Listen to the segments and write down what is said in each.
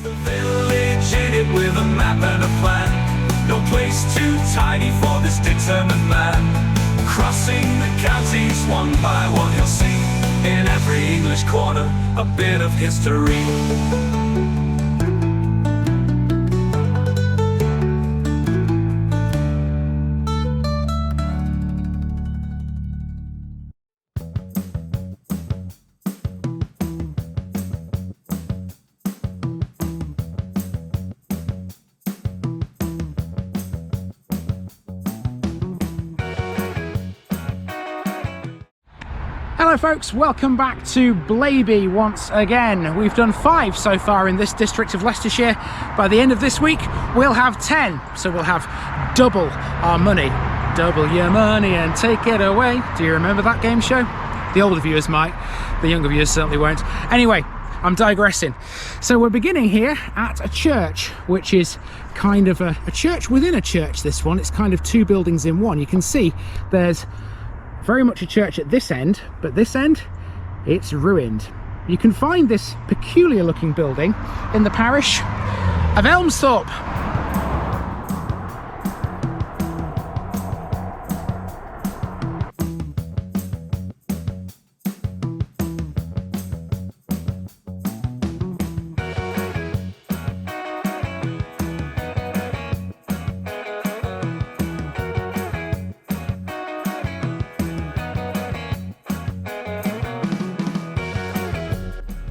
The village in it with a map and a plan. No place too tiny for this determined man. Crossing the counties one by one, you'll see in every English corner a bit of history. Hello folks, welcome back to Blaby once again. We've done 5 so far in this district of Leicestershire. By the end of this week, we'll have 10. So we'll have double our money. Double your money and take it away. Do you remember that game show? The older viewers might, the younger viewers certainly won't. Anyway, I'm digressing. So we're beginning here at a church, which is kind of a church within a church, this one. It's kind of 2 buildings in one. You can see there's very much a church at this end, but this end, it's ruined. You can find this peculiar looking building in the parish of Elmesthorpe.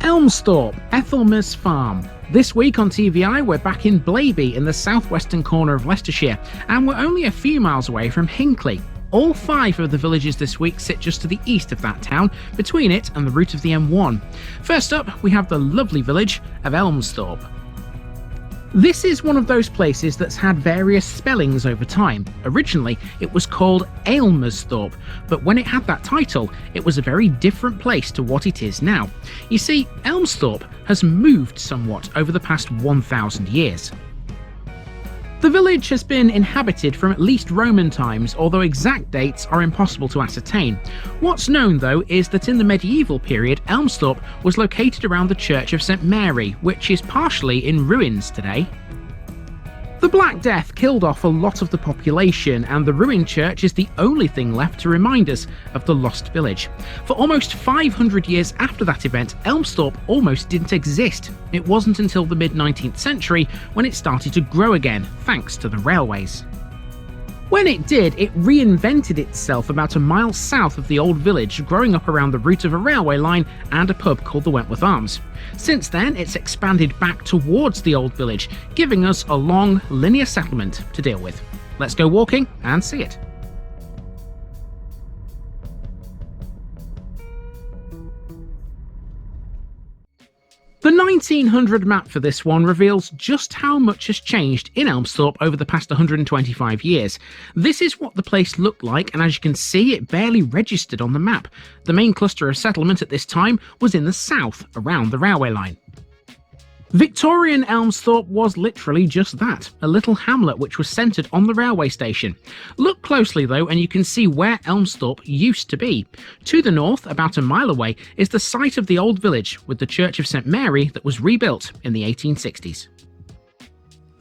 Elmesthorpe, Ethelmer's farm. This week on TVI we're back in Blaby in the southwestern corner of Leicestershire, and we're only a few miles away from Hinckley. All 5 of the villages this week sit just to the east of that town, between it and the route of the M1. First up we have the lovely village of Elmesthorpe. This is one of those places that's had various spellings over time. Originally, it was called Elmesthorpe, but when it had that title, it was a very different place to what it is now. You see, Elmesthorpe has moved somewhat over the past 1,000 years. The village has been inhabited from at least Roman times, although exact dates are impossible to ascertain. What's known though is that in the medieval period, Elmesthorpe was located around the Church of St Mary, which is partially in ruins today. The Black Death killed off a lot of the population, and the ruined church is the only thing left to remind us of the lost village. For almost 500 years after that event, Elmesthorpe almost didn't exist. It wasn't until the mid-19th century when it started to grow again, thanks to the railways. When it did, it reinvented itself about a mile south of the old village, growing up around the route of a railway line and a pub called the Wentworth Arms. Since then, it's expanded back towards the old village, giving us a long, linear settlement to deal with. Let's go walking and see it. The 1900 map for this one reveals just how much has changed in Elmesthorpe over the past 125 years. This is what the place looked like, and as you can see, it barely registered on the map. The main cluster of settlement at this time was in the south, around the railway line. Victorian Elmesthorpe was literally just that, a little hamlet which was centred on the railway station. Look closely though and you can see where Elmesthorpe used to be. To the north, about a mile away, is the site of the old village with the Church of St Mary that was rebuilt in the 1860s.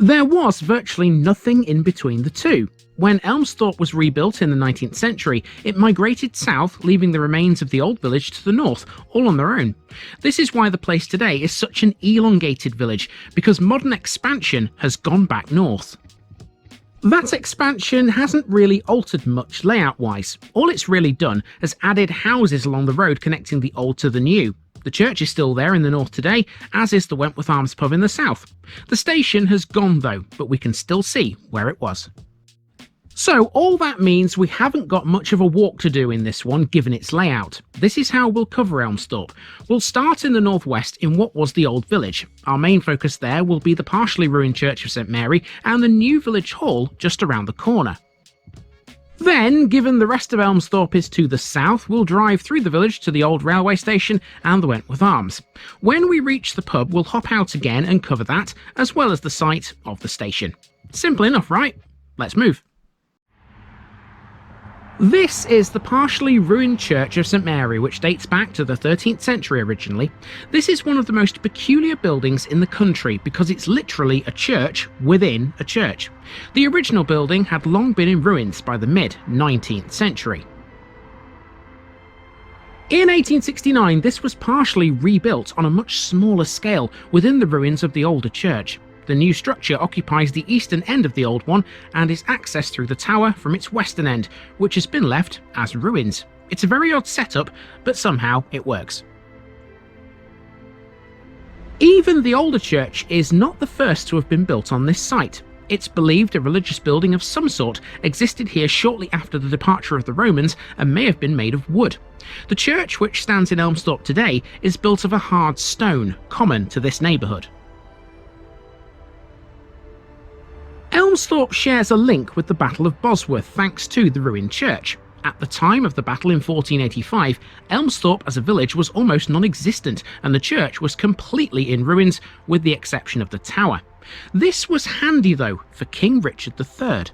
There was virtually nothing in between the two. When Elmesthorpe was rebuilt in the 19th century, it migrated south, leaving the remains of the old village to the north, all on their own. This is why the place today is such an elongated village, because modern expansion has gone back north. That expansion hasn't really altered much layout-wise. All it's really done is added houses along the road connecting the old to the new. The church is still there in the north today, as is the Wentworth Arms pub in the south. The station has gone though, but we can still see where it was. So all that means we haven't got much of a walk to do in this one given its layout. This is how we'll cover Elmesthorpe. We'll start in the northwest in what was the old village. Our main focus there will be the partially ruined Church of St Mary and the new village hall just around the corner. Then, given the rest of Elmesthorpe is to the south, we'll drive through the village to the old railway station and the Wentworth Arms. When we reach the pub, we'll hop out again and cover that, as well as the site of the station. Simple enough, right? Let's move. This is the partially ruined church of St Mary, which dates back to the 13th century originally. This is one of the most peculiar buildings in the country because it's literally a church within a church. The original building had long been in ruins by the mid-19th century. In 1869, this was partially rebuilt on a much smaller scale within the ruins of the older church. The new structure occupies the eastern end of the old one and is accessed through the tower from its western end, which has been left as ruins. It's a very odd setup, but somehow it works. Even the older church is not the first to have been built on this site. It's believed a religious building of some sort existed here shortly after the departure of the Romans and may have been made of wood. The church, which stands in Elmesthorpe today, is built of a hard stone, common to this neighbourhood. Elmesthorpe shares a link with the Battle of Bosworth thanks to the ruined church. At the time of the battle in 1485, Elmesthorpe as a village was almost non-existent and the church was completely in ruins with the exception of the tower. This was handy though for King Richard III.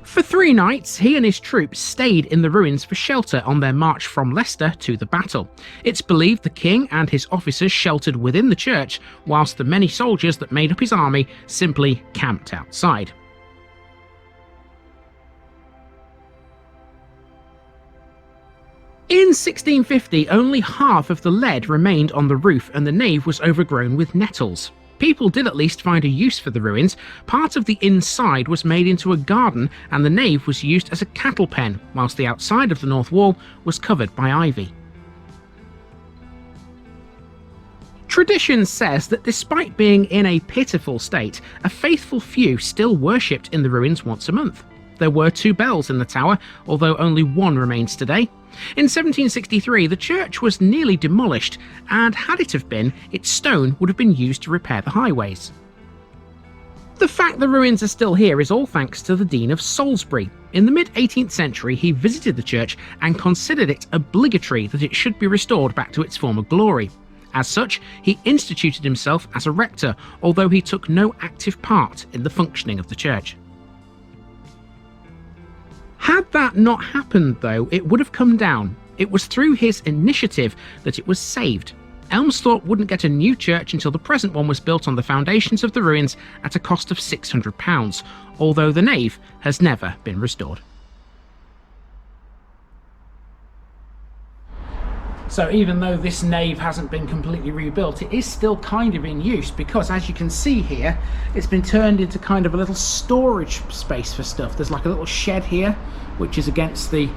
For 3 nights, he and his troops stayed in the ruins for shelter on their march from Leicester to the battle. It's believed the king and his officers sheltered within the church, whilst the many soldiers that made up his army simply camped outside. In 1650, only half of the lead remained on the roof and the nave was overgrown with nettles. People did at least find a use for the ruins. Part of the inside was made into a garden and the nave was used as a cattle pen, whilst the outside of the north wall was covered by ivy. Tradition says that despite being in a pitiful state, a faithful few still worshipped in the ruins once a month. There were 2 bells in the tower, although only one remains today. In 1763, the church was nearly demolished, and had it have been, its stone would have been used to repair the highways. The fact the ruins are still here is all thanks to the Dean of Salisbury. In the mid-18th century, he visited the church and considered it obligatory that it should be restored back to its former glory. As such, he instituted himself as a rector, although he took no active part in the functioning of the church. Had that not happened though, it would have come down. It was through his initiative that it was saved. Elmesthorpe wouldn't get a new church until the present one was built on the foundations of the ruins at a cost of £600, although the nave has never been restored. So even though this nave hasn't been completely rebuilt, it is still kind of in use because, as you can see here, it's been turned into kind of a little storage space for stuff. There's like a little shed here, which is against the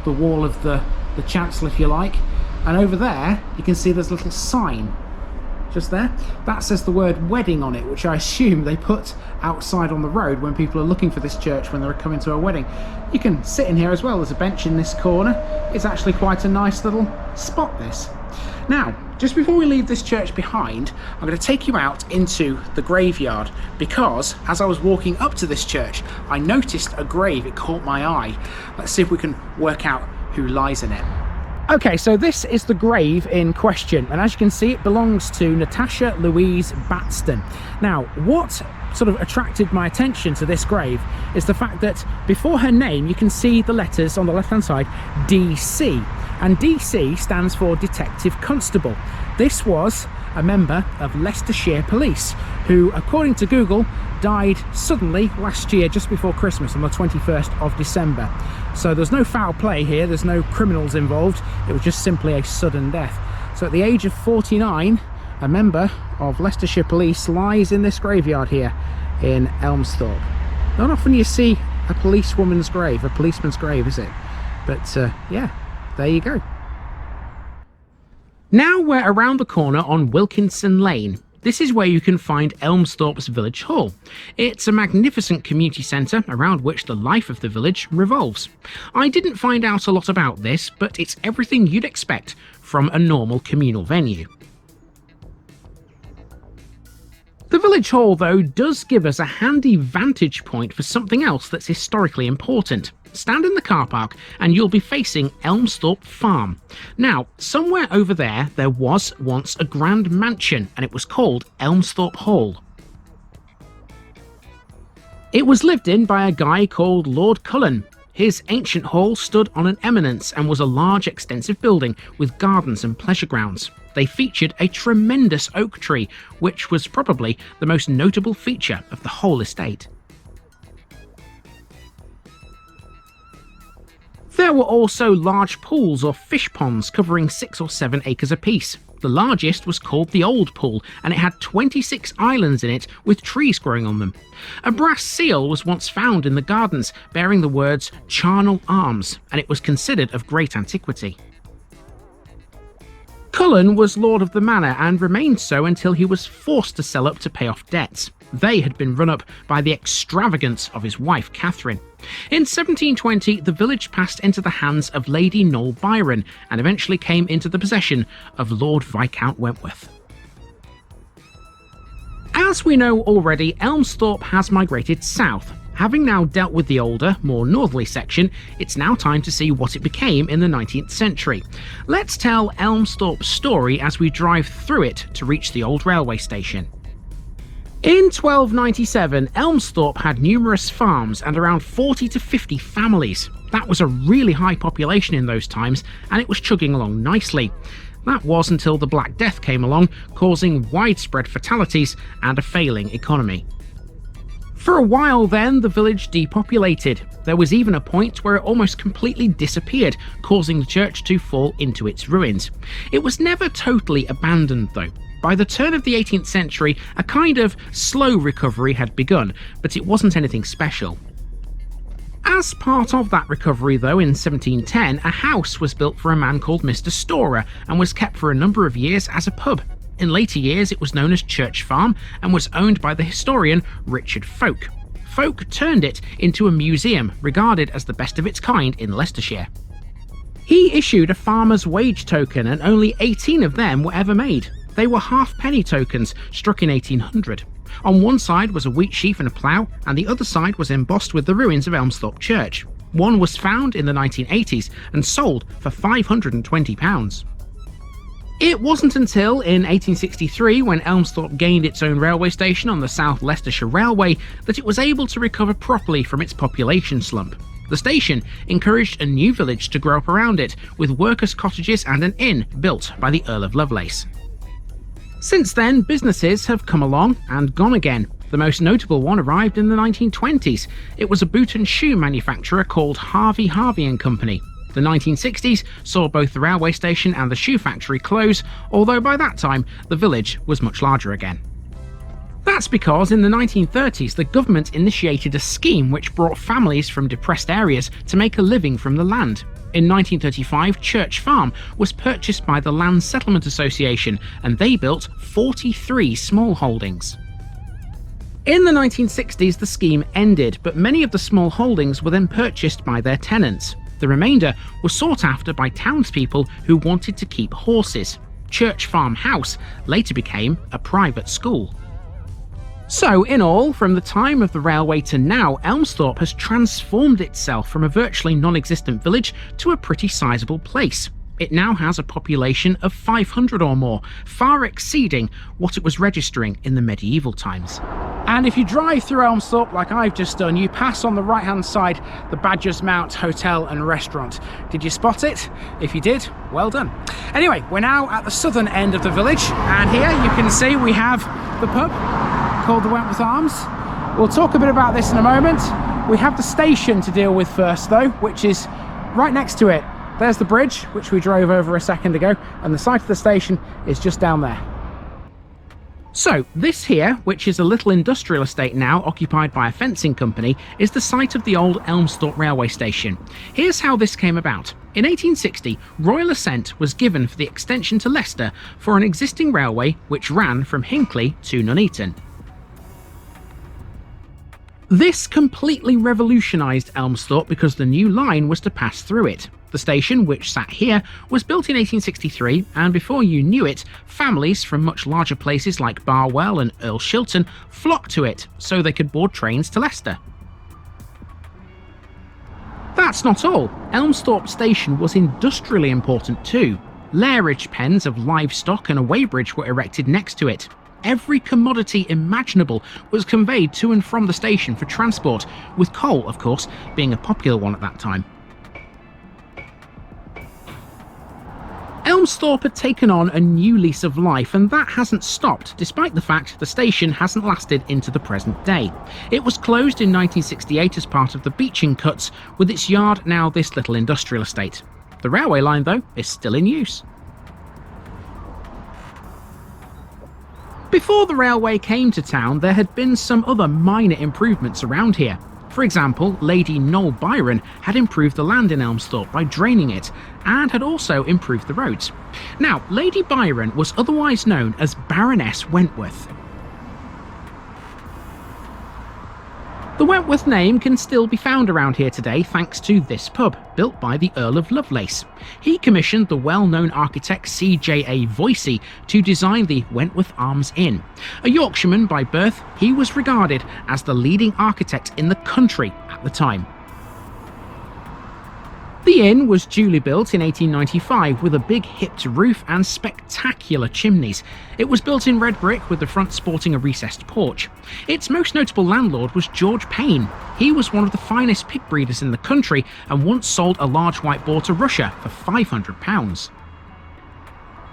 wall of the chancel, if you like. And over there, you can see there's a little sign just there. That says the word wedding on it, which I assume they put outside on the road when people are looking for this church when they're coming to a wedding. You can sit in here as well. There's a bench in this corner. It's actually quite a nice little spot, this. Now, just before we leave this church behind, I'm going to take you out into the graveyard because as I was walking up to this church, I noticed a grave. It caught my eye. Let's see if we can work out who lies in it. Okay, so this is the grave in question, and as you can see, it belongs to Natasha Louise Batston. Now, what sort of attracted my attention to this grave is the fact that before her name, you can see the letters on the left-hand side, DC, and DC stands for Detective Constable. This was a member of Leicestershire Police, who, according to Google, died suddenly last year just before Christmas on the 21st of December. So there's no foul play here, there's no criminals involved, it was just simply a sudden death. So at the age of 49, a member of Leicestershire Police lies in this graveyard here in Elmesthorpe. Not often you see a policewoman's grave, a policeman's grave, is it? But yeah, there you go. Now we're around the corner on Wilkinson Lane. This is where you can find Elmesthorpe's Village Hall. It's a magnificent community centre around which the life of the village revolves. I didn't find out a lot about this, but it's everything you'd expect from a normal communal venue. The Village Hall, though, does give us a handy vantage point for something else that's historically important. Stand in the car park and you'll be facing Elmesthorpe Farm. Now, somewhere over there was once a grand mansion and it was called Elmesthorpe Hall. It was lived in by a guy called Lord Cullen. His ancient hall stood on an eminence and was a large extensive building with gardens and pleasure grounds. They featured a tremendous oak tree, which was probably the most notable feature of the whole estate. There were also large pools or fish ponds covering 6 or 7 acres apiece. The largest was called the Old Pool, and it had 26 islands in it with trees growing on them. A brass seal was once found in the gardens bearing the words Charnel Arms, and it was considered of great antiquity. Cullen was lord of the manor and remained so until he was forced to sell up to pay off debts. They had been run up by the extravagance of his wife Catherine. In 1720, the village passed into the hands of Lady Noel Byron and eventually came into the possession of Lord Viscount Wentworth. As we know already, Elmesthorpe has migrated south. Having now dealt with the older, more northerly section, it's now time to see what it became in the 19th century. Let's tell Elmesthorpe's story as we drive through it to reach the old railway station. In 1297, Elmesthorpe had numerous farms and around 40 to 50 families. That was a really high population in those times, and it was chugging along nicely. That was until the Black Death came along, causing widespread fatalities and a failing economy. For a while then, the village depopulated. There was even a point where it almost completely disappeared, causing the church to fall into its ruins. It was never totally abandoned though. By the turn of the 18th century, a kind of slow recovery had begun, but it wasn't anything special. As part of that recovery though, in 1710, a house was built for a man called Mr. Storer and was kept for a number of years as a pub. In later years it was known as Church Farm and was owned by the historian Richard Folk. Folk turned it into a museum, regarded as the best of its kind in Leicestershire. He issued a farmer's wage token and only 18 of them were ever made. They were halfpenny tokens struck in 1800. On one side was a wheat sheaf and a plough, and the other side was embossed with the ruins of Elmesthorpe Church. One was found in the 1980s and sold for £520. It wasn't until in 1863, when Elmesthorpe gained its own railway station on the South Leicestershire Railway, that it was able to recover properly from its population slump. The station encouraged a new village to grow up around it, with workers' cottages and an inn built by the Earl of Lovelace. Since then, businesses have come along and gone again. The most notable one arrived in the 1920s. It was a boot and shoe manufacturer called Harvey & Company. The 1960s saw both the railway station and the shoe factory close, although by that time the village was much larger again. That's because in the 1930s the government initiated a scheme which brought families from depressed areas to make a living from the land. In 1935, Church Farm was purchased by the Land Settlement Association and they built 43 small holdings. In the 1960s the scheme ended, but many of the small holdings were then purchased by their tenants. The remainder was sought after by townspeople who wanted to keep horses. Church Farm House later became a private school. So in all, from the time of the railway to now, Elmesthorpe has transformed itself from a virtually non-existent village to a pretty sizable place. It now has a population of 500 or more, far exceeding what it was registering in the medieval times. And if you drive through Elmesthorpe like I've just done, you pass on the right hand side the Badger's Mount Hotel and Restaurant. Did you spot it? If you did, well done. Anyway, we're now at the southern end of the village, and here you can see we have the pub called the Wentworth Arms. We'll talk a bit about this in a moment. We have the station to deal with first though, which is right next to it. There's the bridge, which we drove over a second ago, and the site of the station is just down there. So this here, which is a little industrial estate now occupied by a fencing company, is the site of the old Elmesthorpe railway station. Here's how this came about. In 1860, royal assent was given for the extension to Leicester for an existing railway which ran from Hinckley to Nuneaton. This completely revolutionised Elmesthorpe because the new line was to pass through it. The station, which sat here, was built in 1863, and before you knew it, families from much larger places like Barwell and Earl Shilton flocked to it so they could board trains to Leicester. That's not all. Elmesthorpe Station was industrially important too. Lairage pens of livestock and a weighbridge were erected next to it. Every commodity imaginable was conveyed to and from the station for transport, with coal, of course, being a popular one at that time. Elmesthorpe had taken on a new lease of life, and that hasn't stopped, despite the fact the station hasn't lasted into the present day. It was closed in 1968 as part of the Beeching Cuts, with its yard now this little industrial estate. The railway line, though, is still in use. Before the railway came to town, there had been some other minor improvements around here. For example, Lady Noel Byron had improved the land in Elmesthorpe by draining it, and had also improved the roads. Now, Lady Byron was otherwise known as Baroness Wentworth. The Wentworth name can still be found around here today thanks to this pub, built by the Earl of Lovelace. He commissioned the well-known architect C.J.A. Voysey to design the Wentworth Arms Inn. A Yorkshireman by birth, he was regarded as the leading architect in the country at the time. The inn was duly built in 1895 with a big hipped roof and spectacular chimneys. It was built in red brick with the front sporting a recessed porch. Its most notable landlord was George Payne. He was one of the finest pig breeders in the country and once sold a large white boar to Russia for £500.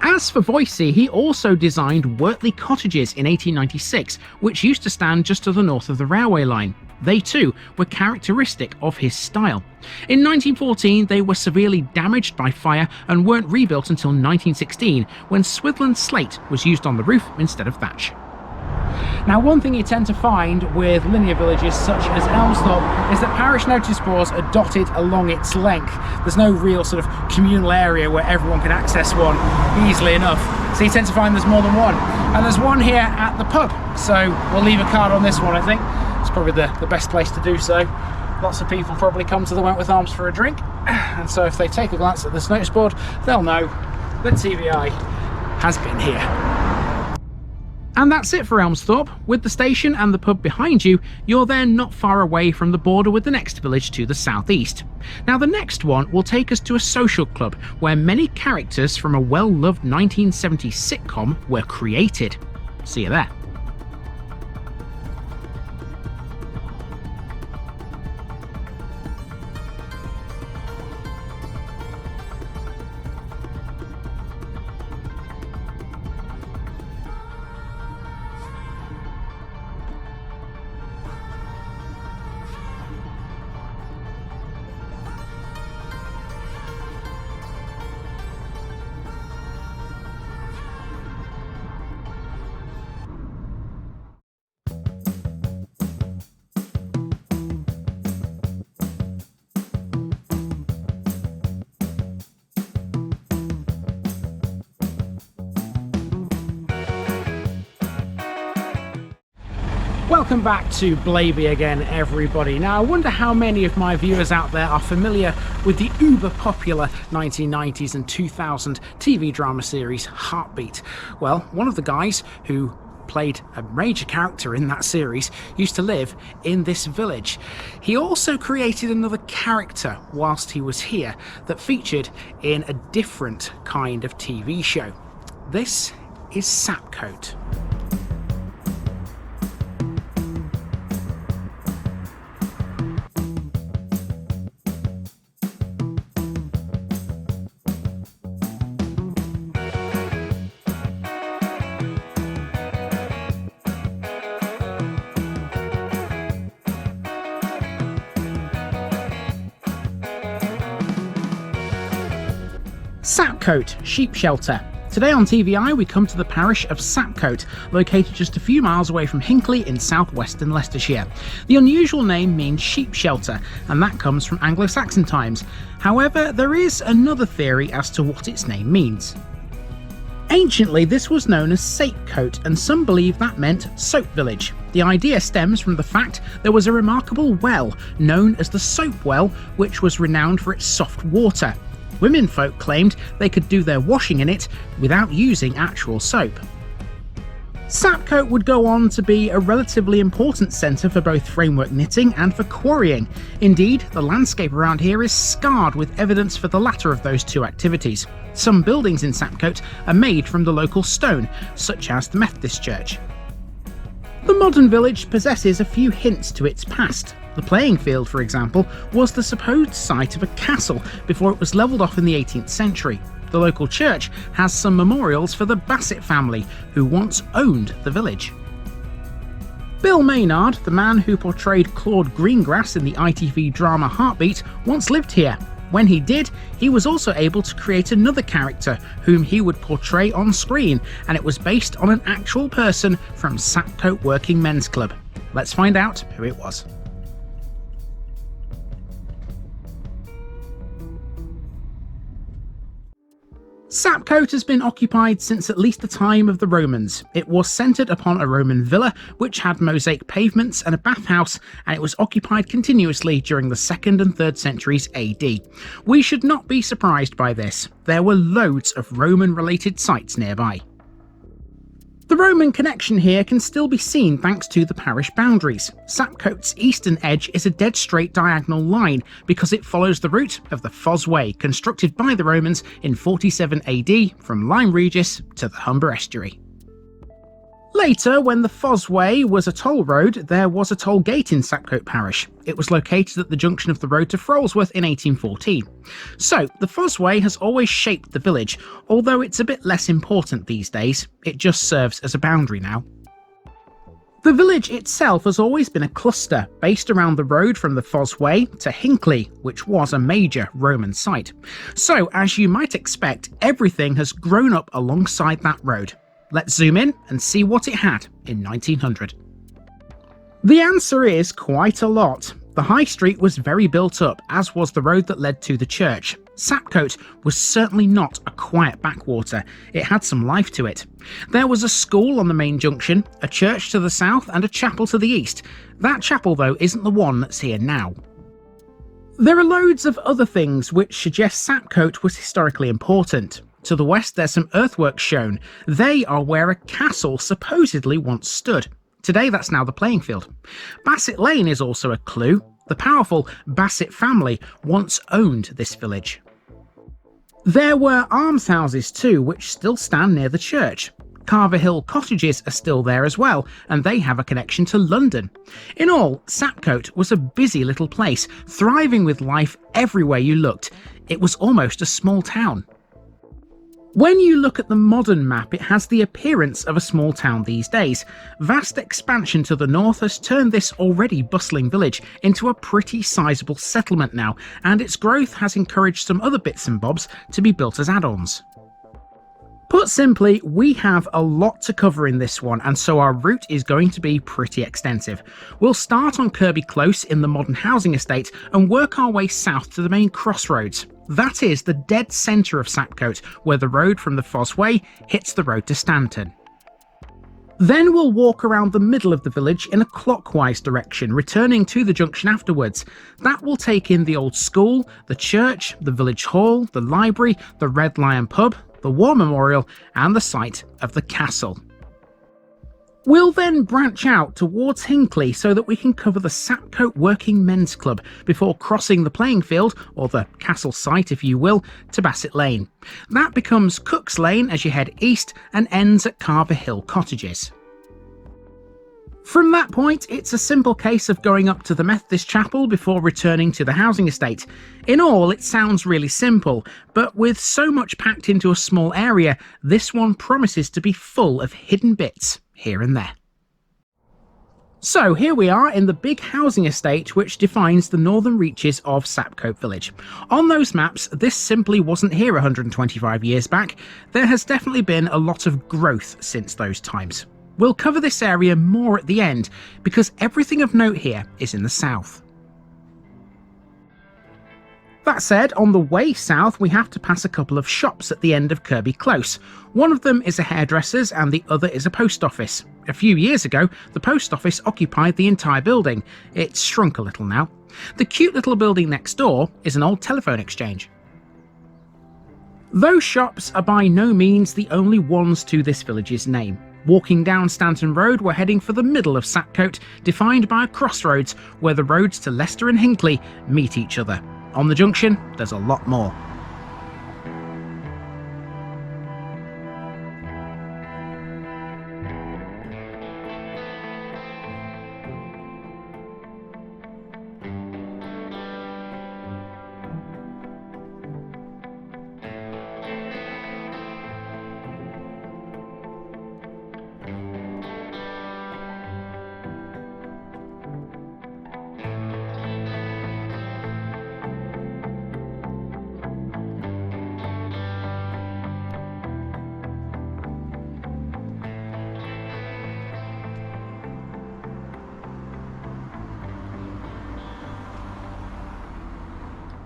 As for Voysey, he also designed Wortley Cottages in 1896, which used to stand just to the north of the railway line. They too were characteristic of his style. In 1914 they were severely damaged by fire and weren't rebuilt until 1916, when Swithland slate was used on the roof instead of thatch. Now, one thing you tend to find with linear villages such as Elmesthorpe is that parish notice boards are dotted along its length. There's no real sort of communal area where everyone can access one easily enough, so you tend to find there's more than one. And there's one here at the pub, so we'll leave a card on this one. I think it's probably the best place to do so. Lots of people probably come to the Wentworth Arms for a drink, and so if they take a glance at this notice board, they'll know that TVI has been here. And that's it for Elmesthorpe. With the station and the pub behind you, you're then not far away from the border with the next village to the southeast. Now, the next one will take us to a social club where many characters from a well-loved 1970s sitcom were created. See you there. Welcome back to Blaby again, everybody. Now, I wonder how many of my viewers out there are familiar with the uber popular 1990s and 2000 TV drama series Heartbeat. Well, one of the guys who played a major character in that series used to live in this village. He also created another character whilst he was here that featured in a different kind of TV show. This is Sapcote. Sapcote Sheep Shelter. Today on TVI we come to the parish of Sapcote, located just a few miles away from Hinckley in southwestern Leicestershire. The unusual name means sheep shelter, and that comes from Anglo-Saxon times. However, there is another theory as to what its name means. Anciently, this was known as Sapcote, and some believe that meant soap village. The idea stems from the fact there was a remarkable well known as the Soap Well, which was renowned for its soft water. Womenfolk claimed they could do their washing in it without using actual soap. Sapcote would go on to be a relatively important centre for both framework knitting and for quarrying. Indeed, the landscape around here is scarred with evidence for the latter of those two activities. Some buildings in Sapcote are made from the local stone, such as the Methodist Church. The modern village possesses a few hints to its past. The playing field, for example, was the supposed site of a castle before it was levelled off in the 18th century. The local church has some memorials for the Bassett family, who once owned the village. Bill Maynard, the man who portrayed Claude Greengrass in the ITV drama Heartbeat, once lived here. When he did, he was also able to create another character whom he would portray on screen, and it was based on an actual person from Sapcote Working Men's Club. Let's find out who it was. Sapcote has been occupied since at least the time of the Romans. It was centred upon a Roman villa which had mosaic pavements and a bathhouse, and it was occupied continuously during the 2nd and 3rd centuries AD. We should not be surprised by this. There were loads of Roman-related sites nearby. The Roman connection here can still be seen thanks to the parish boundaries. Sapcote's eastern edge is a dead straight diagonal line because it follows the route of the Fosse Way, constructed by the Romans in 47 AD from Lyme Regis to the Humber estuary. Later, when the Fosse Way was a toll road, there was a toll gate in Sapcote parish. It was located at the junction of the road to Frolsworth in 1814. So, the Fosse Way has always shaped the village, although it's a bit less important these days. It just serves as a boundary now. The village itself has always been a cluster, based around the road from the Fosse Way to Hinckley, which was a major Roman site. So, as you might expect, everything has grown up alongside that road. Let's zoom in and see what it had in 1900. The answer is quite a lot. The high street was very built up, as was the road that led to the church. Sapcote was certainly not a quiet backwater. It had some life to it. There was a school on the main junction, a church to the south and a chapel to the east. That chapel, though, isn't the one that's here now. There are loads of other things which suggest Sapcote was historically important. To the west, there's some earthworks shown. They are where a castle supposedly once stood. Today, that's now the playing field. Bassett Lane is also a clue. The powerful Bassett family once owned this village. There were almshouses too, which still stand near the church. Carver Hill cottages are still there as well, and they have a connection to London. In all, Sapcote was a busy little place, thriving with life everywhere you looked. It was almost a small town. When you look at the modern map, it has the appearance of a small town these days. Vast expansion to the north has turned this already bustling village into a pretty sizable settlement now, and its growth has encouraged some other bits and bobs to be built as add-ons. Put simply, we have a lot to cover in this one, and so our route is going to be pretty extensive. We'll start on Kirby Close in the modern housing estate and work our way south to the main crossroads. That is the dead centre of Sapcote, where the road from the Fosse Way hits the road to Stanton. Then we'll walk around the middle of the village in a clockwise direction, returning to the junction afterwards. That will take in the old school, the church, the village hall, the library, the Red Lion pub, the War Memorial, and the site of the castle. We'll then branch out towards Hinckley so that we can cover the Sapcote Working Men's Club before crossing the playing field, or the castle site if you will, to Bassett Lane. That becomes Cook's Lane as you head east and ends at Carver Hill Cottages. From that point, it's a simple case of going up to the Methodist Chapel before returning to the housing estate. In all, it sounds really simple, but with so much packed into a small area, this one promises to be full of hidden bits here and there. So here we are in the big housing estate which defines the northern reaches of Sapcote village. On those maps, this simply wasn't here 125 years back. There has definitely been a lot of growth since those times. We'll cover this area more at the end, because everything of note here is in the south. That said, on the way south we have to pass a couple of shops at the end of Kirby Close. One of them is a hairdresser's and the other is a post office. A few years ago, the post office occupied the entire building. It's shrunk a little now. The cute little building next door is an old telephone exchange. Those shops are by no means the only ones to this village's name. Walking down Stanton Road, we're heading for the middle of Sapcote, defined by a crossroads where the roads to Leicester and Hinckley meet each other. On the junction, there's a lot more.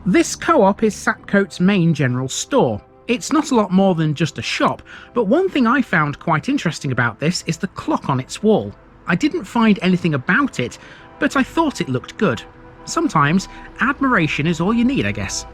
This co-op is Sapcote's main general store. It's not a lot more than just a shop, but one thing I found quite interesting about this is the clock on its wall. I didn't find anything about it, but I thought it looked good. Sometimes admiration is all you need, I guess.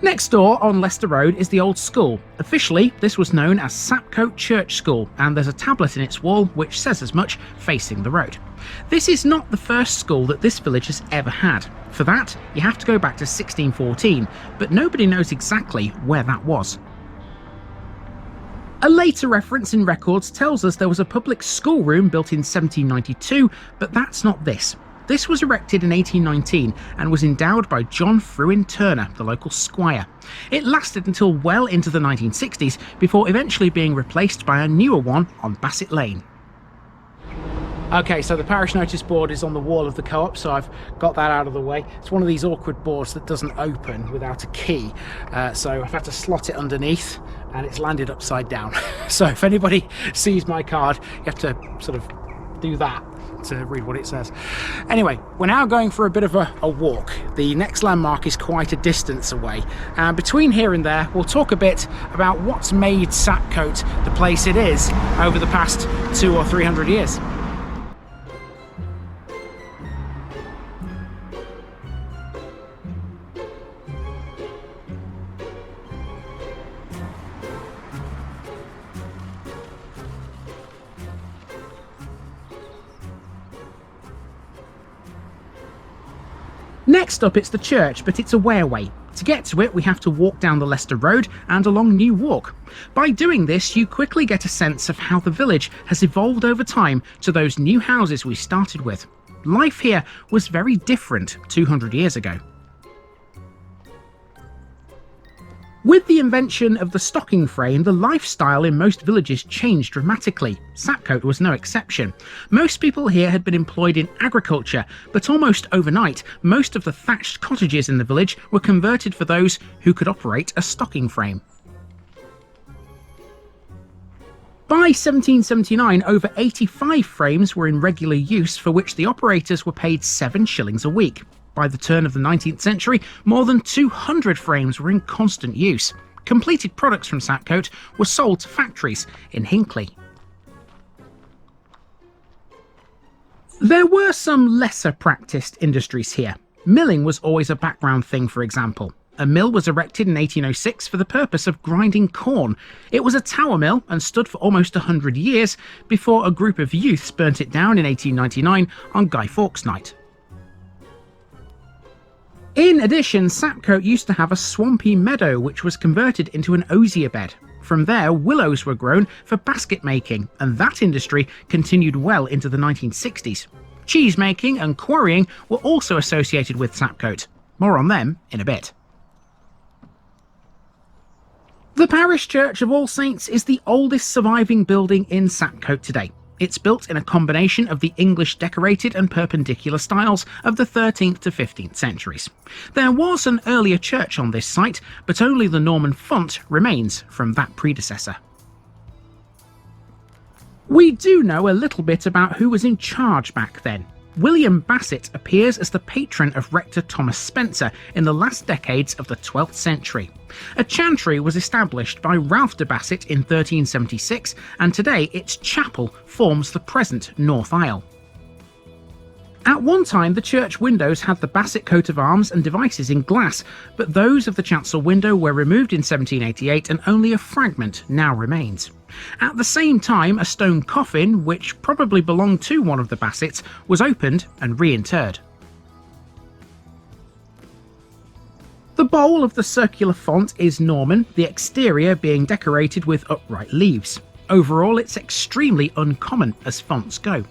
Next door on Leicester Road is the old school. Officially, this was known as Sapcote Church School, and there's a tablet in its wall which says as much, facing the road. This is not the first school that this village has ever had. For that, you have to go back to 1614, but nobody knows exactly where that was. A later reference in records tells us there was a public schoolroom built in 1792, but that's not this. This was erected in 1819 and was endowed by John Fruin Turner, the local squire. It lasted until well into the 1960s before eventually being replaced by a newer one on Bassett Lane. Okay, so the parish notice board is on the wall of the co-op, so I've got that out of the way. It's one of these awkward boards that doesn't open without a key, so I've had to slot it underneath and it's landed upside down. So if anybody sees my card, you have to sort of do that to read what it says. Anyway, we're now going for a bit of a walk. The next landmark is quite a distance away, and between here and there we'll talk a bit about what's made Sapcote the place it is over the past 200 or 300 years. Next up it's the church, but it's a way away. To get to it we have to walk down the Leicester Road and along New Walk. By doing this you quickly get a sense of how the village has evolved over time to those new houses we started with. Life here was very different 200 years ago. With the invention of the stocking frame, the lifestyle in most villages changed dramatically. Sapcote was no exception. Most people here had been employed in agriculture, but almost overnight, most of the thatched cottages in the village were converted for those who could operate a stocking frame. By 1779, over 85 frames were in regular use, for which the operators were paid 7 shillings a week. By the turn of the 19th century, more than 200 frames were in constant use. Completed products from Sapcote were sold to factories in Hinckley. There were some lesser practiced industries here. Milling was always a background thing, for example. A mill was erected in 1806 for the purpose of grinding corn. It was a tower mill and stood for almost 100 years before a group of youths burnt it down in 1899 on Guy Fawkes Night. In addition, Sapcote used to have a swampy meadow which was converted into an osier bed. From there, willows were grown for basket making, and that industry continued well into the 1960s. Cheese making and quarrying were also associated with Sapcote. More on them in a bit. The parish church of All Saints is the oldest surviving building in Sapcote today. It's built in a combination of the English decorated and perpendicular styles of the 13th to 15th centuries. There was an earlier church on this site, but only the Norman font remains from that predecessor. We do know a little bit about who was in charge back then. William Bassett appears as the patron of Rector Thomas Spencer in the last decades of the 12th century. A chantry was established by Ralph de Bassett in 1376, and today its chapel forms the present north aisle. At one time, the church windows had the Bassett coat of arms and devices in glass, but those of the chancel window were removed in 1788 and only a fragment now remains. At the same time, a stone coffin, which probably belonged to one of the Bassets, was opened and reinterred. The bowl of the circular font is Norman, the exterior being decorated with upright leaves. Overall, it's extremely uncommon as fonts go.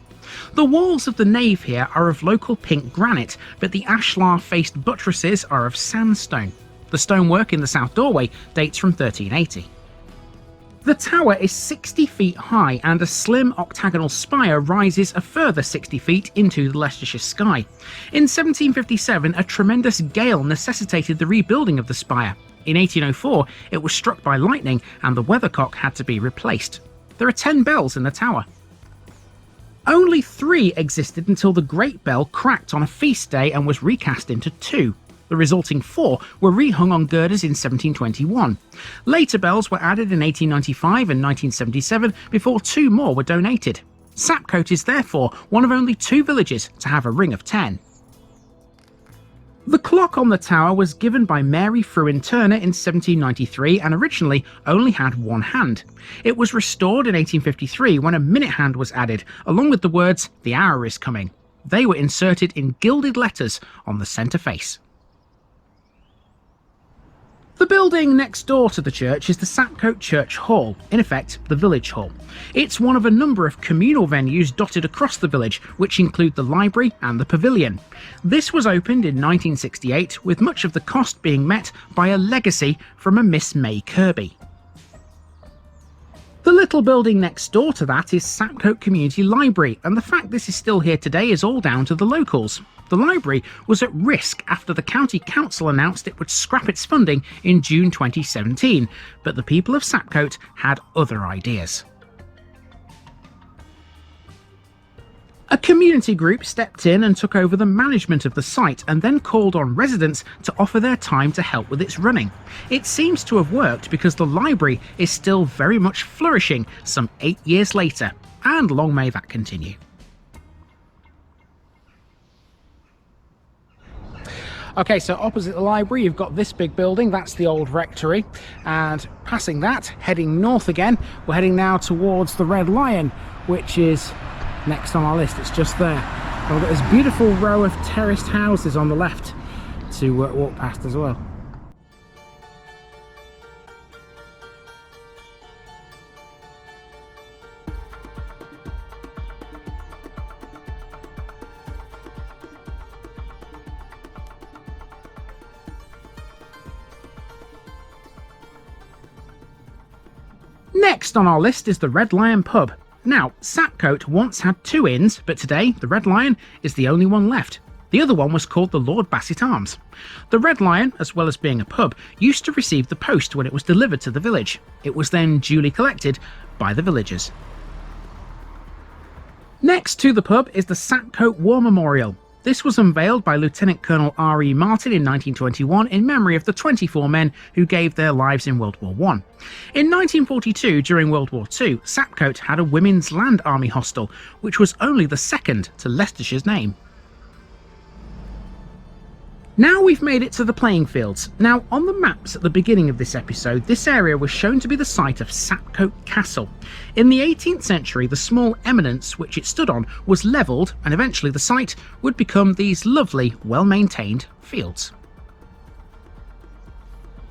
The walls of the nave here are of local pink granite, but the ashlar-faced buttresses are of sandstone. The stonework in the south doorway dates from 1380. The tower is 60 feet high, and a slim octagonal spire rises a further 60 feet into the Leicestershire sky. In 1757, a tremendous gale necessitated the rebuilding of the spire. In 1804, it was struck by lightning and the weathercock had to be replaced. There are 10 bells in the tower. Only 3 existed until the Great Bell cracked on a feast day and was recast into 2. The resulting 4 were rehung on girders in 1721. Later bells were added in 1895 and 1977 before 2 more were donated. Sapcote is therefore one of only 2 villages to have a ring of 10. The clock on the tower was given by Mary Fruin Turner in 1793 and originally only had 1 hand. It was restored in 1853 when a minute hand was added, along with the words, "The hour is coming." They were inserted in gilded letters on the centre face. The building next door to the church is the Sapcote Church Hall, in effect the village hall. It's one of a number of communal venues dotted across the village, which include the library and the pavilion. This was opened in 1968, with much of the cost being met by a legacy from a Miss May Kirby. The little building next door to that is Sapcote Community Library, and the fact this is still here today is all down to the locals. The library was at risk after the County Council announced it would scrap its funding in June 2017, but the people of Sapcote had other ideas. A community group stepped in and took over the management of the site and then called on residents to offer their time to help with its running. It seems to have worked because the library is still very much flourishing some 8 years later, and long may that continue. Okay, so opposite the library you've got this big building, that's the old rectory, and passing that, heading north again, we're heading now towards the Red Lion, which is next on our list. It's just there. And we've got this beautiful row of terraced houses on the left to walk past as well. Next on our list is the Red Lion pub. Now, Sapcote once had 2 inns, but today the Red Lion is the only one left. The other one was called the Lord Bassett Arms. The Red Lion, as well as being a pub, used to receive the post when it was delivered to the village. It was then duly collected by the villagers. Next to the pub is the Sapcote War Memorial. This was unveiled by Lieutenant Colonel R.E. Martin in 1921 in memory of the 24 men who gave their lives in World War I. In 1942, during World War II, Sapcote had a Women's Land Army hostel, which was only the second to Leicestershire's name. Now we've made it to the playing fields. Now, on the maps at the beginning of this episode, this area was shown to be the site of Sapcote Castle. In the 18th century, the small eminence which it stood on was levelled, and eventually the site would become these lovely, well-maintained fields.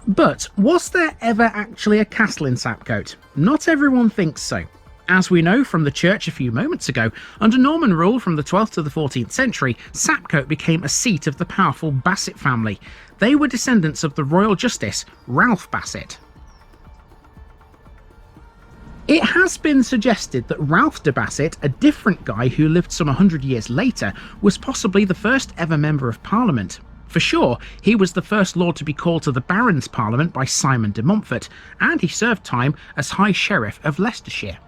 But was there ever actually a castle in Sapcote? Not everyone thinks so. As we know from the church a few moments ago, under Norman rule from the 12th to the 14th century, Sapcote became a seat of the powerful Bassett family. They were descendants of the Royal Justice, Ralph Bassett. It has been suggested that Ralph de Bassett, a different guy who lived some 100 years later, was possibly the first ever Member of Parliament. For sure, he was the first lord to be called to the Barons' Parliament by Simon de Montfort, and he served time as High Sheriff of Leicestershire.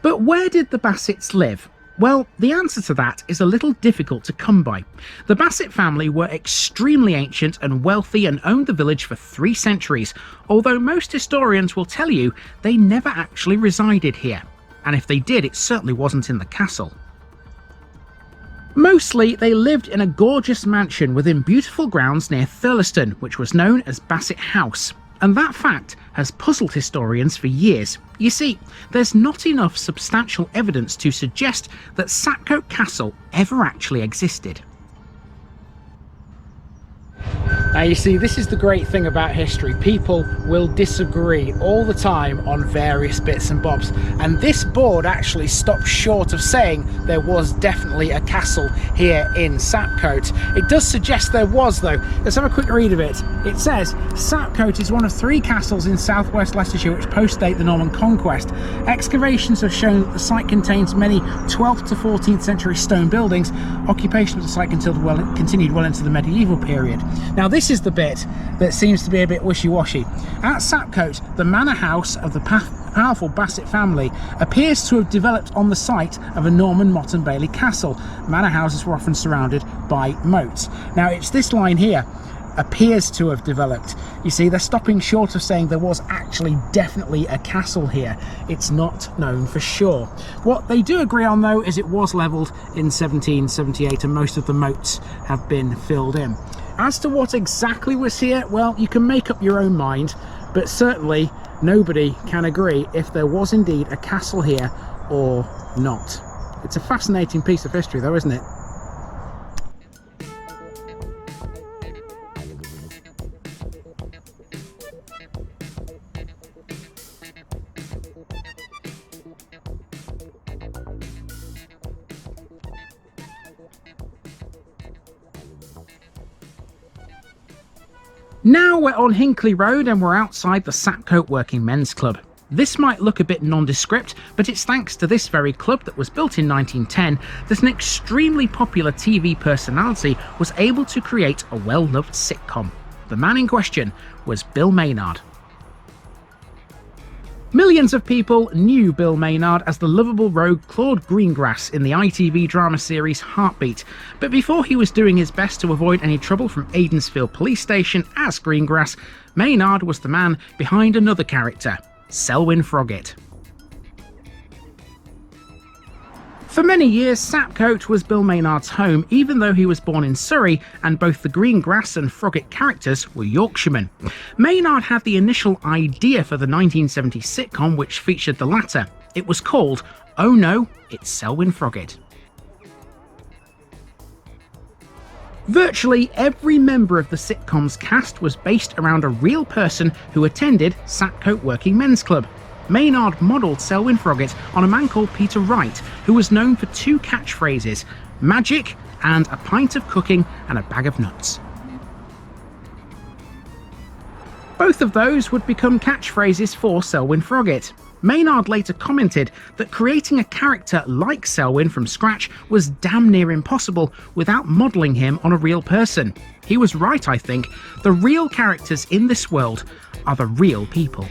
But where did the Bassets live? Well, the answer to that is a little difficult to come by. The Bassett family were extremely ancient and wealthy and owned the village for 3 centuries, although most historians will tell you they never actually resided here. And if they did, it certainly wasn't in the castle. Mostly, they lived in a gorgeous mansion within beautiful grounds near Thurleston, which was known as Bassett House. And that fact has puzzled historians for years. You see, there's not enough substantial evidence to suggest that Sapcote Castle ever actually existed. Now you see, this is the great thing about history. People will disagree all the time on various bits and bobs, and this board actually stops short of saying there was definitely a castle here in Sapcote. It does suggest there was, though. Let's have a quick read of it. It says, Sapcote is one of 3 castles in southwest Leicestershire which postdate the Norman conquest. Excavations have shown that the site contains many 12th to 14th century stone buildings. Occupation of the site continued well into the medieval period. Now this is the bit that seems to be a bit wishy-washy. At Sapcote, the manor house of the powerful Bassett family appears to have developed on the site of a Norman Motte and Bailey castle. Manor houses were often surrounded by moats. Now it's this line here, appears to have developed. You see, they're stopping short of saying there was actually definitely a castle here. It's not known for sure. What they do agree on, though, is it was levelled in 1778 and most of the moats have been filled in. As to what exactly was here, well, you can make up your own mind, but certainly nobody can agree if there was indeed a castle here or not. It's a fascinating piece of history, though, isn't it? Now we're on Hinckley Road and we're outside the Sapcote Working Men's Club. This might look a bit nondescript, but it's thanks to this very club that was built in 1910 that an extremely popular TV personality was able to create a well-loved sitcom. The man in question was Bill Maynard. Millions of people knew Bill Maynard as the lovable rogue Claude Greengrass in the ITV drama series Heartbeat, but before he was doing his best to avoid any trouble from Aidensfield Police Station as Greengrass, Maynard was the man behind another character, Selwyn Froggatt. For many years, Sapcote was Bill Maynard's home, even though he was born in Surrey and both the Greengrass and Froggatt characters were Yorkshiremen. Maynard had the initial idea for the 1970 sitcom which featured the latter. It was called Oh No, It's Selwyn Froggatt. Virtually every member of the sitcom's cast was based around a real person who attended Sapcote Working Men's Club. Maynard modelled Selwyn Froggatt on a man called Peter Wright, who was known for 2 catchphrases, magic and a pint of cooking and a bag of nuts. Both of those would become catchphrases for Selwyn Froggatt. Maynard later commented that creating a character like Selwyn from scratch was damn near impossible without modelling him on a real person. He was right, I think. The real characters in this world are the real people.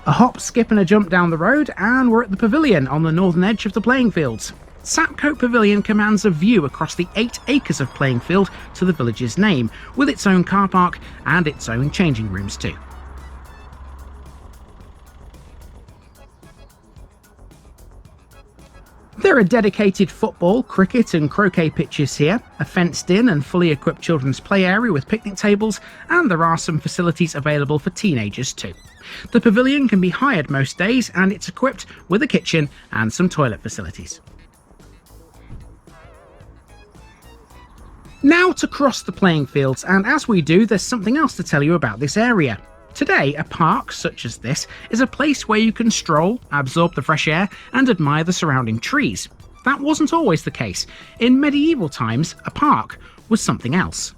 A hop, skip and a jump down the road and we're at the pavilion on the northern edge of the playing fields. Sapcote Pavilion commands a view across the 8 acres of playing field to the village's name, with its own car park and its own changing rooms too. There are dedicated football, cricket and croquet pitches here, a fenced-in and fully equipped children's play area with picnic tables, and there are some facilities available for teenagers too. The pavilion can be hired most days and it's equipped with a kitchen and some toilet facilities. Now to cross the playing fields, and as we do, there's something else to tell you about this area. Today, a park such as this is a place where you can stroll, absorb the fresh air and admire the surrounding trees. That wasn't always the case. In medieval times, a park was something else.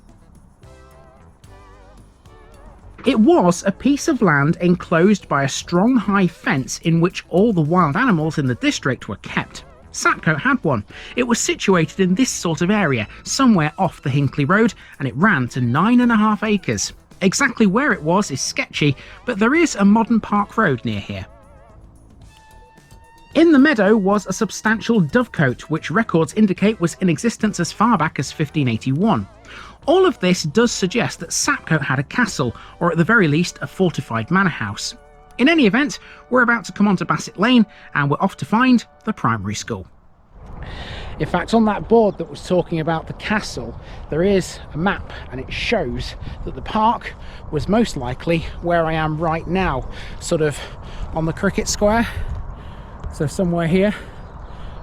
It was a piece of land enclosed by a strong high fence in which all the wild animals in the district were kept. Sapcote had one. It was situated in this sort of area, somewhere off the Hinckley Road, and it ran to 9.5 acres. Exactly where it was is sketchy, but there is a modern park road near here. In the meadow was a substantial dovecote, which records indicate was in existence as far back as 1581. All of this does suggest that Sapcote had a castle, or at the very least a fortified manor house. In any event, we're about to come onto Bassett Lane and we're off to find the primary school. In fact, on that board that was talking about the castle, there is a map and it shows that the park was most likely where I am right now, sort of on the cricket square. So somewhere here,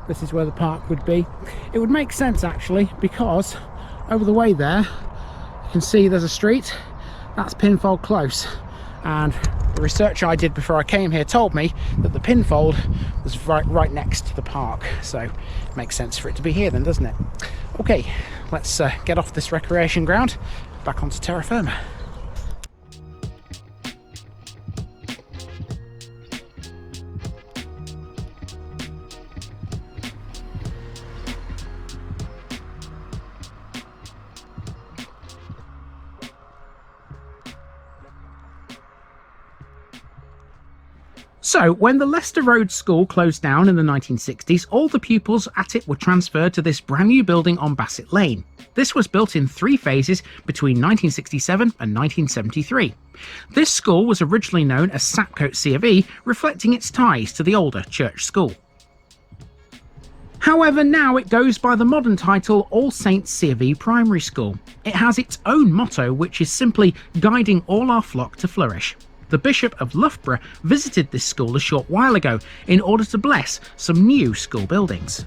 this is where the park would be. It would make sense actually, because over the way there, you can see there's a street, that's Pinfold Close. And the research I did before I came here told me that the Pinfold was right next to the park. So it makes sense for it to be here then, doesn't it? Okay, let's get off this recreation ground, back onto terra firma. So, when the Leicester Road School closed down in the 1960s, all the pupils at it were transferred to this brand new building on Bassett Lane. This was built in 3 phases between 1967 and 1973. This school was originally known as Sapcote C of E, reflecting its ties to the older church school. However, now it goes by the modern title All Saints C of E Primary School. It has its own motto, which is simply guiding all our flock to flourish. The Bishop of Loughborough visited this school a short while ago in order to bless some new school buildings.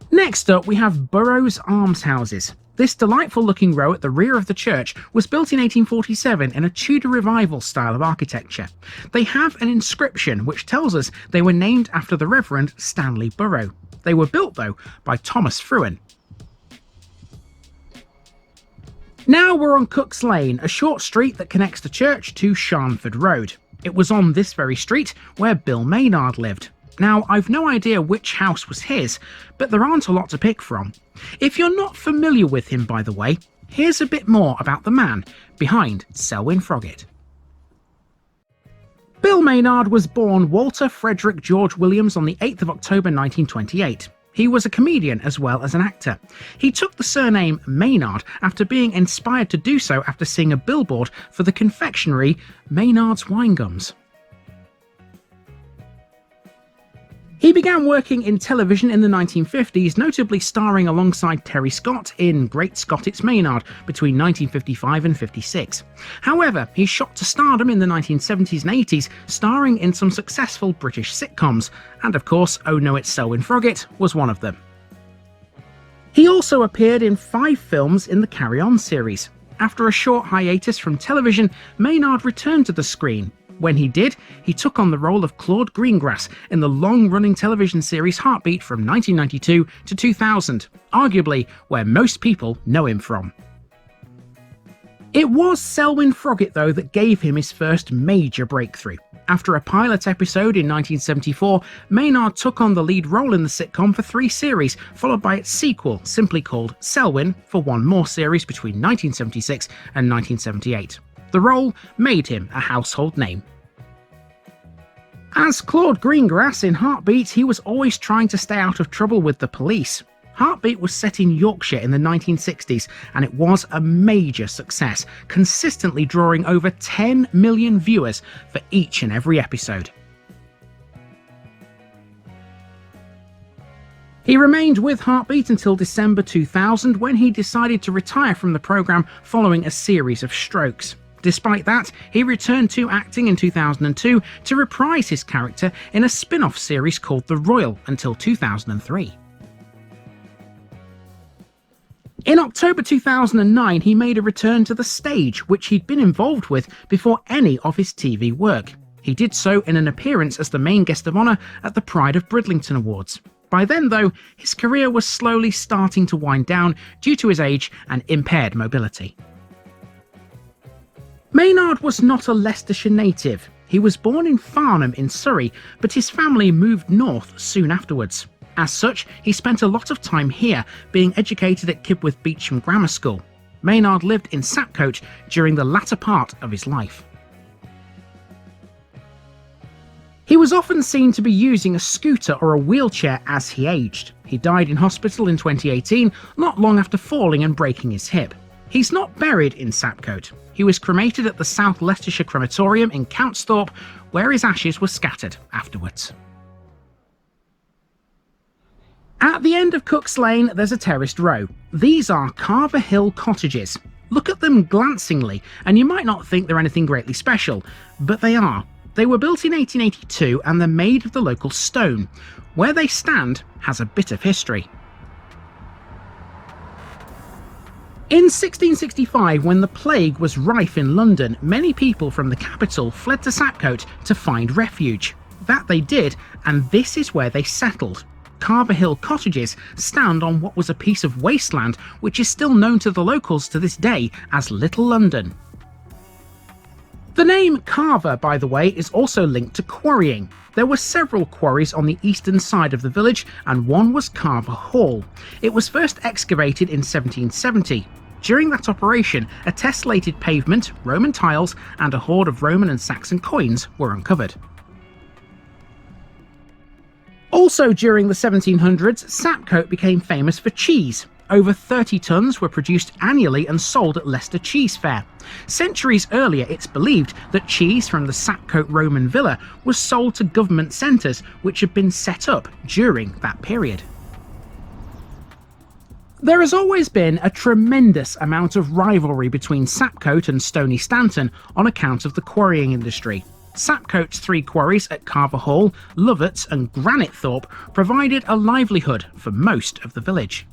Next up, we have Burroughs Almshouses. This delightful looking row at the rear of the church was built in 1847 in a Tudor revival style of architecture. They have an inscription which tells us they were named after the Reverend Stanley Burrough. They were built though by Thomas Fruin. Now we're on Cook's Lane, a short street that connects the church to Sharnford Road. It was on this very street where Bill Maynard lived. Now, I've no idea which house was his, but there aren't a lot to pick from. If you're not familiar with him, by the way, here's a bit more about the man behind Selwyn Froggatt. Bill Maynard was born Walter Frederick George Williams on the 8th of October 1928. He was a comedian as well as an actor. He took the surname Maynard after being inspired to do so after seeing a billboard for the confectionery Maynard's Wine Gums. He began working in television in the 1950s, notably starring alongside Terry Scott in Great Scott It's Maynard between 1955 and 56. However, he shot to stardom in the 1970s and 80s, starring in some successful British sitcoms, and of course, Oh No It's Selwyn Froggatt was one of them. He also appeared in 5 films in the Carry On series. After a short hiatus from television, Maynard returned to the screen. When he did, he took on the role of Claude Greengrass in the long-running television series Heartbeat from 1992 to 2000, arguably where most people know him from. It was Selwyn Froggatt, though, that gave him his first major breakthrough. After a pilot episode in 1974, Maynard took on the lead role in the sitcom for 3 series, followed by its sequel, simply called Selwyn, for 1 more series between 1976 and 1978. The role made him a household name. As Claude Greengrass in Heartbeat, he was always trying to stay out of trouble with the police. Heartbeat was set in Yorkshire in the 1960s, and it was a major success, consistently drawing over 10 million viewers for each and every episode. He remained with Heartbeat until December 2000, when he decided to retire from the programme following a series of strokes. Despite that, he returned to acting in 2002 to reprise his character in a spin-off series called The Royal until 2003. In October 2009, he made a return to the stage, which he'd been involved with before any of his TV work. He did so in an appearance as the main guest of honour at the Pride of Bridlington Awards. By then, though, his career was slowly starting to wind down due to his age and impaired mobility. Maynard was not a Leicestershire native. He was born in Farnham in Surrey, but his family moved north soon afterwards. As such, he spent a lot of time here, being educated at Kibworth Beecham Grammar School. Maynard lived in Sapcote during the latter part of his life. He was often seen to be using a scooter or a wheelchair as he aged. He died in hospital in 2018, not long after falling and breaking his hip. He's not buried in Sapcote. He was cremated at the South Leicestershire Crematorium in Countsthorpe, where his ashes were scattered afterwards. At the end of Cook's Lane, there's a terraced row. These are Carver Hill cottages. Look at them glancingly, and you might not think they're anything greatly special, but they are. They were built in 1882 and they're made of the local stone. Where they stand has a bit of history. In 1665, when the plague was rife in London, many people from the capital fled to Sapcote to find refuge. That they did, and this is where they settled. Carver Hill cottages stand on what was a piece of wasteland which is still known to the locals to this day as Little London. The name Carver, by the way, is also linked to quarrying. There were several quarries on the eastern side of the village, and one was Carver Hall. It was first excavated in 1770. During that operation, a tessellated pavement, Roman tiles, and a hoard of Roman and Saxon coins were uncovered. Also during the 1700s, Sapcote became famous for cheese. Over 30 tonnes were produced annually and sold at Leicester Cheese Fair. Centuries earlier, it's believed that cheese from the Sapcote Roman villa was sold to government centres which had been set up during that period. There has always been a tremendous amount of rivalry between Sapcote and Stony Stanton on account of the quarrying industry. Sapcote's three quarries at Carver Hall, Lovat's and Granitethorpe provided a livelihood for most of the village.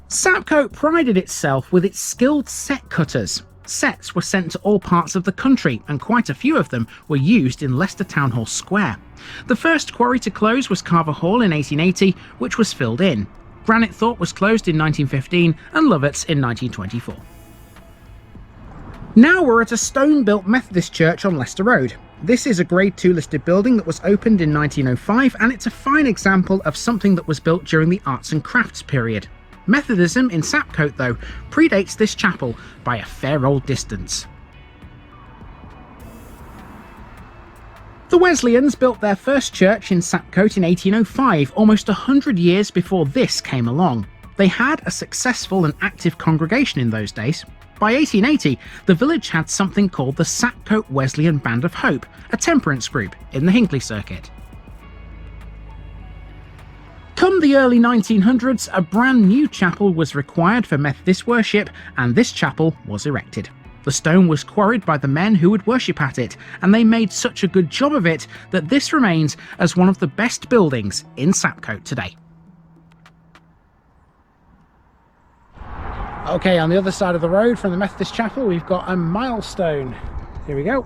Sapcote prided itself with its skilled set cutters. Sets were sent to all parts of the country, and quite a few of them were used in Leicester Town Hall Square. The first quarry to close was Carver Hall in 1880, which was filled in. Granitethorpe was closed in 1915 and Lovat's in 1924. Now we're at a stone-built Methodist church on Leicester Road. This is a Grade 2 listed building that was opened in 1905, and it's a fine example of something that was built during the arts and crafts period. Methodism in Sapcote, though, predates this chapel by a fair old distance. The Wesleyans built their first church in Sapcote in 1805, almost 100 years before this came along. They had a successful and active congregation in those days. By 1880, the village had something called the Sapcote Wesleyan Band of Hope, a temperance group in the Hinckley circuit. Come the early 1900s, a brand new chapel was required for Methodist worship, and this chapel was erected. The stone was quarried by the men who would worship at it, and they made such a good job of it that this remains as one of the best buildings in Sapcote today. Okay, on the other side of the road from the Methodist chapel, we've got a milestone. Here we go.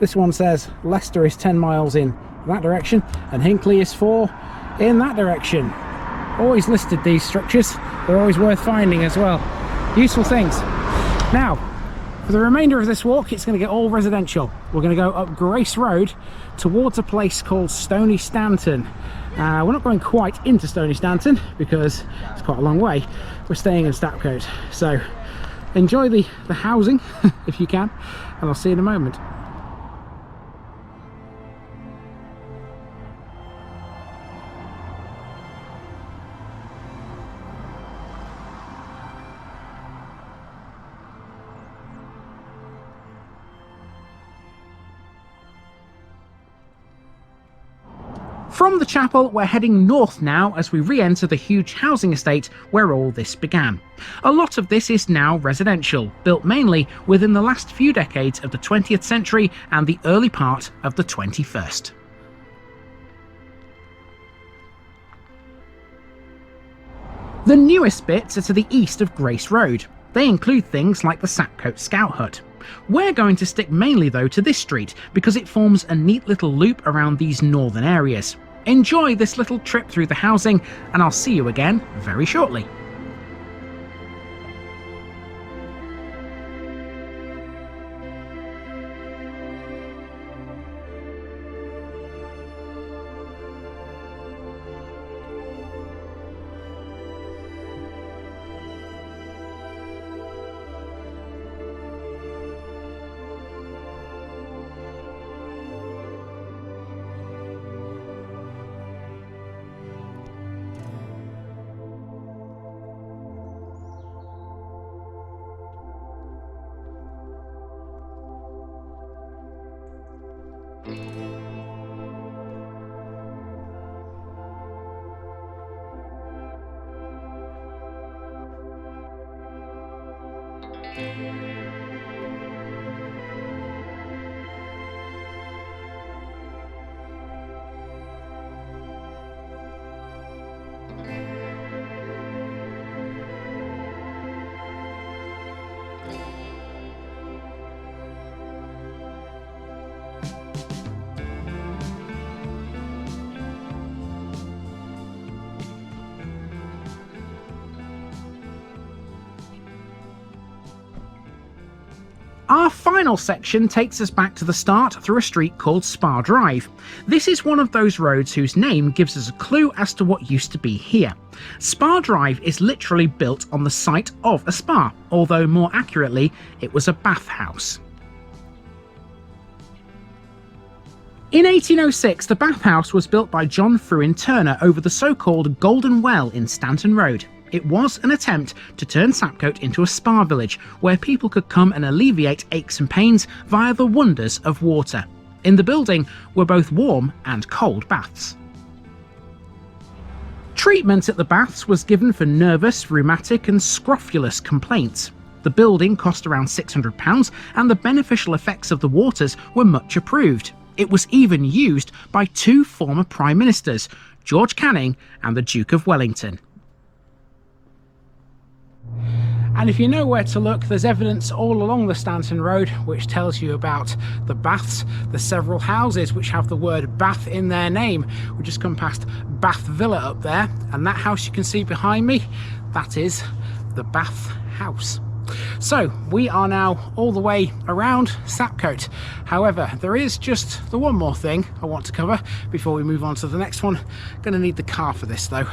This one says Leicester is 10 miles in that direction, and Hinckley is 4 in that direction. Always listed these structures. They're always worth finding as well. Useful things. Now, for the remainder of this walk, it's going to get all residential. We're going to go up Grace Road towards a place called Stony Stanton. We're not going quite into Stony Stanton because it's quite a long way. We're staying in Sapcote. So enjoy the housing if you can, and I'll see you in a moment. From the chapel, we're heading north now as we re-enter the huge housing estate where all this began. A lot of this is now residential, built mainly within the last few decades of the 20th century and the early part of the 21st. The newest bits are to the east of Grace Road. They include things like the Sapcote Scout Hut. We're going to stick mainly though to this street because it forms a neat little loop around these northern areas. Enjoy this little trip through the housing, and I'll see you again very shortly. Our final section takes us back to the start through a street called Spa Drive. This is one of those roads whose name gives us a clue as to what used to be here. Spa Drive is literally built on the site of a spa, although more accurately, it was a bathhouse. In 1806, the bathhouse was built by John Fruin Turner over the so-called Golden Well in Stanton Road. It was an attempt to turn Sapcote into a spa village where people could come and alleviate aches and pains via the wonders of water. In the building were both warm and cold baths. Treatment at the baths was given for nervous, rheumatic and scrofulous complaints. The building cost around £600 and the beneficial effects of the waters were much approved. It was even used by two former Prime Ministers, George Canning and the Duke of Wellington. And if you know where to look, there's evidence all along the Stanton Road which tells you about the baths, the several houses which have the word bath in their name. We've just come past Bath Villa up there, and that house you can see behind me, that is the Bath House. So we are now all the way around Sapcote. However, there is just the one more thing I want to cover before we move on to the next one. Gonna need the car for this though.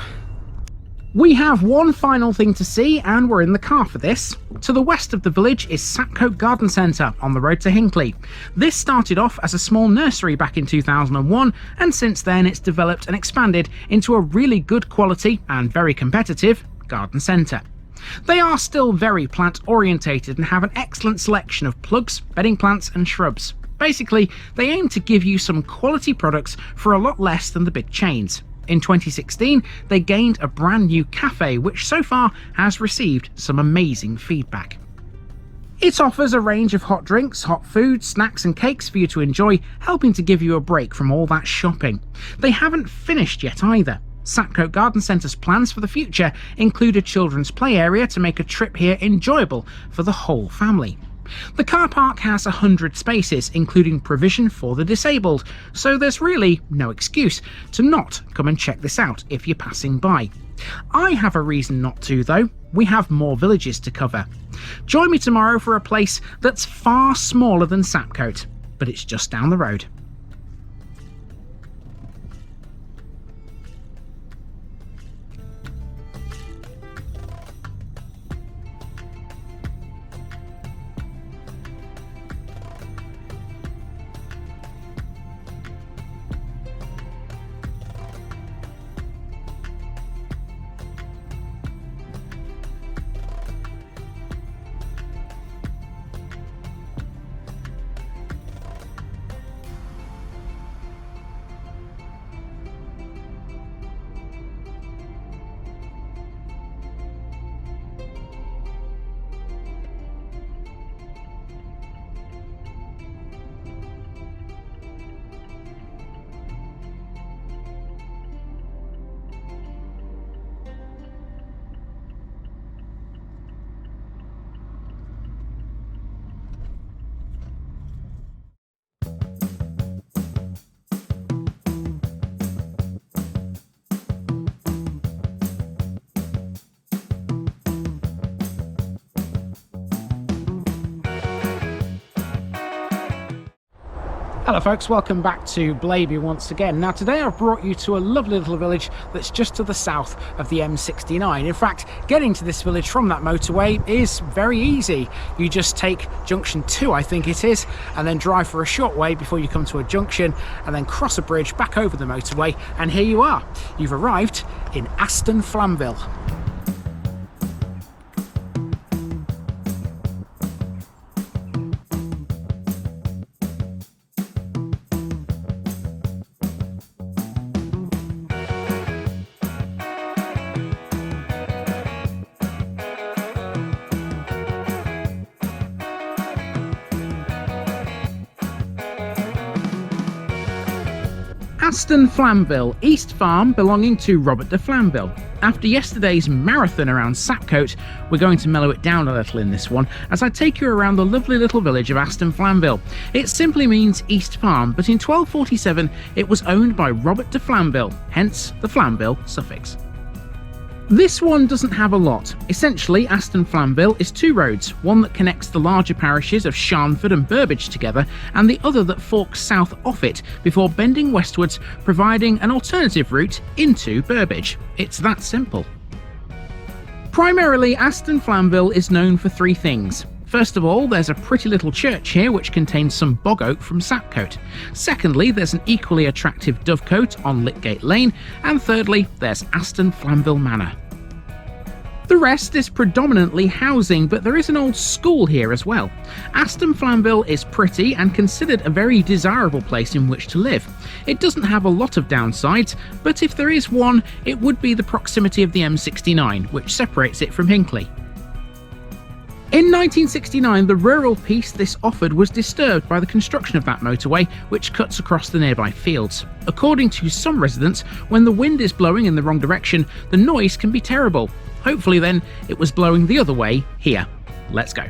We have one final thing to see, and we're in the car for this. To the west of the village is Sapcote Garden Centre on the road to Hinckley. This started off as a small nursery back in 2001, and since then it's developed and expanded into a really good quality and very competitive garden centre. They are still very plant orientated and have an excellent selection of plugs, bedding plants and shrubs. Basically, they aim to give you some quality products for a lot less than the big chains. In 2016, they gained a brand new cafe, which so far has received some amazing feedback. It offers a range of hot drinks, hot food, snacks and cakes for you to enjoy, helping to give you a break from all that shopping. They haven't finished yet either. Sapcote Garden Centre's plans for the future include a children's play area to make a trip here enjoyable for the whole family. The car park has 100 spaces, including provision for the disabled, so there's really no excuse to not come and check this out if you're passing by. I have a reason not to though. We have more villages to cover. Join me tomorrow for a place that's far smaller than Sapcote, but it's just down the road. Hello folks, welcome back to Blaby once again. Now today I've brought you to a lovely little village that's just to the south of the M69. In fact, getting to this village from that motorway is very easy. You just take junction 2, I think it is, and then drive for a short way before you come to a junction and then cross a bridge back over the motorway, and here you are. You've arrived in Aston, Flamville. Aston Flamville, East Farm belonging to Robert de Flamville. After yesterday's marathon around Sapcote, we're going to mellow it down a little in this one as I take you around the lovely little village of Aston Flamville. It simply means East Farm, but in 1247 it was owned by Robert de Flamville, hence the Flamville suffix. This one doesn't have a lot. Essentially, Aston Flamville is two roads, one that connects the larger parishes of Sharnford and Burbage together, and the other that forks south off it before bending westwards, providing an alternative route into Burbage. It's that simple. Primarily, Aston Flamville is known for three things. First of all, there's a pretty little church here which contains some bog oak from Sapcote. Secondly, there's an equally attractive dovecote on Litgate Lane. And thirdly, there's Aston Flamville Manor. The rest is predominantly housing, but there is an old school here as well. Aston Flamville is pretty and considered a very desirable place in which to live. It doesn't have a lot of downsides, but if there is one, it would be the proximity of the M69, which separates it from Hinckley. In 1969, the rural peace this offered was disturbed by the construction of that motorway, which cuts across the nearby fields. According to some residents, when the wind is blowing in the wrong direction, the noise can be terrible. Hopefully then, it was blowing the other way here. Let's go.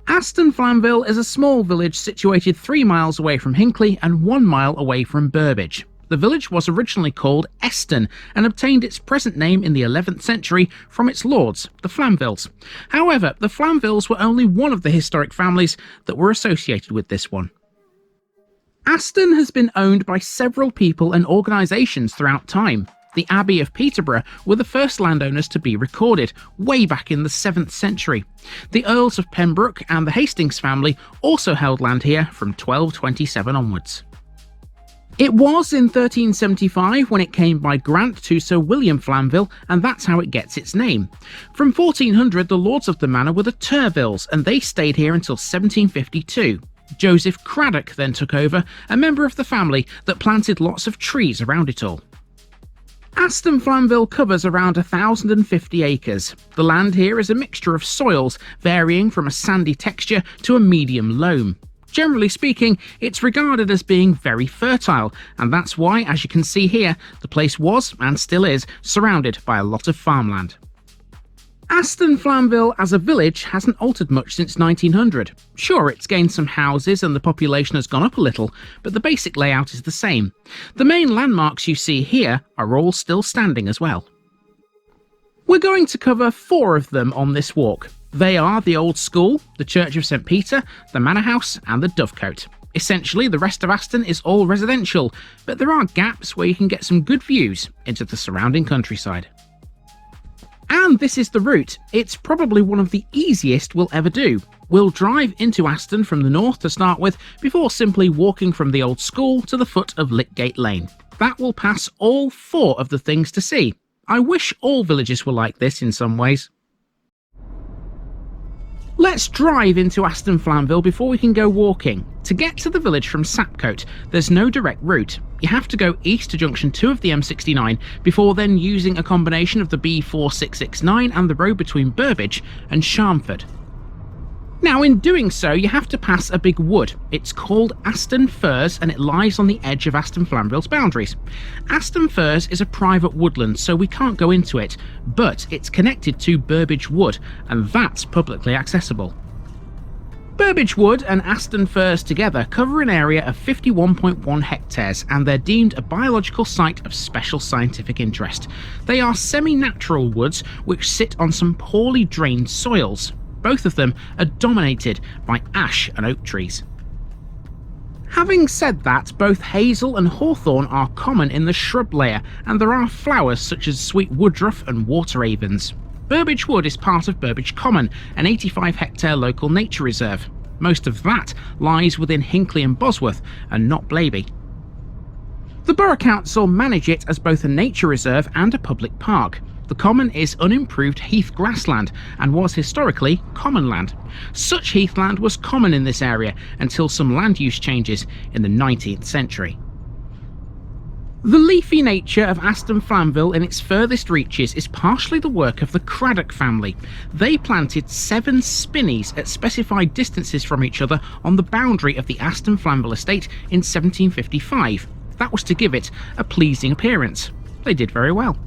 Aston Flamville is a small village situated 3 miles away from Hinckley and 1 mile away from Burbage. The village was originally called Eston and obtained its present name in the 11th century from its lords, the Flamvilles. However, the Flamvilles were only one of the historic families that were associated with this one. Aston has been owned by several people and organisations throughout time. The Abbey of Peterborough were the first landowners to be recorded, way back in the 7th century. The Earls of Pembroke and the Hastings family also held land here from 1227 onwards. It was in 1375 when it came by grant to Sir William Flamville, and that's how it gets its name. From 1400, the lords of the manor were the Turvilles, and they stayed here until 1752. Joseph Craddock then took over, a member of the family that planted lots of trees around it all. Aston Flamville covers around 1,050 acres. The land here is a mixture of soils, varying from a sandy texture to a medium loam. Generally speaking, it's regarded as being very fertile, and that's why, as you can see here, the place was, and still is, surrounded by a lot of farmland. Aston Flamville as a village hasn't altered much since 1900. Sure, it's gained some houses and the population has gone up a little, but the basic layout is the same. The main landmarks you see here are all still standing as well. We're going to cover 4 of them on this walk. They are the Old School, the Church of St Peter, the Manor House and the Dovecote. Essentially, the rest of Aston is all residential, but there are gaps where you can get some good views into the surrounding countryside. And this is the route. It's probably one of the easiest we'll ever do. We'll drive into Aston from the north to start with, before simply walking from the Old School to the foot of Litgate Lane. That will pass all 4 of the things to see. I wish all villages were like this in some ways. Let's drive into Aston Flamville before we can go walking. To get to the village from Sapcote, there's no direct route. You have to go east to junction 2 of the M69 before then using a combination of the B4669 and the road between Burbage and Sharnford. Now, in doing so, you have to pass a big wood. It's called Aston Firs and it lies on the edge of Aston Flamville's boundaries. Aston Firs is a private woodland, so we can't go into it, but it's connected to Burbage Wood, and that's publicly accessible. Burbage Wood and Aston firs together cover an area of 51.1 hectares, and they're deemed a biological site of special scientific interest. They are semi-natural woods which sit on some poorly drained soils. Both of them are dominated by ash and oak trees. Having said that, both hazel and hawthorn are common in the shrub layer, and there are flowers such as sweet woodruff and water ravens. Burbage Wood is part of Burbage Common, an 85-hectare local nature reserve. Most of that lies within Hinckley and Bosworth, and not Blaby. The Borough Council manage it as both a nature reserve and a public park. The common is unimproved heath grassland and was historically common land. Such heathland was common in this area until some land use changes in the 19th century. The leafy nature of Aston Flamville in its furthest reaches is partially the work of the Craddock family. They planted 7 spinneys at specified distances from each other on the boundary of the Aston Flamville estate in 1755. That was to give it a pleasing appearance. They did very well.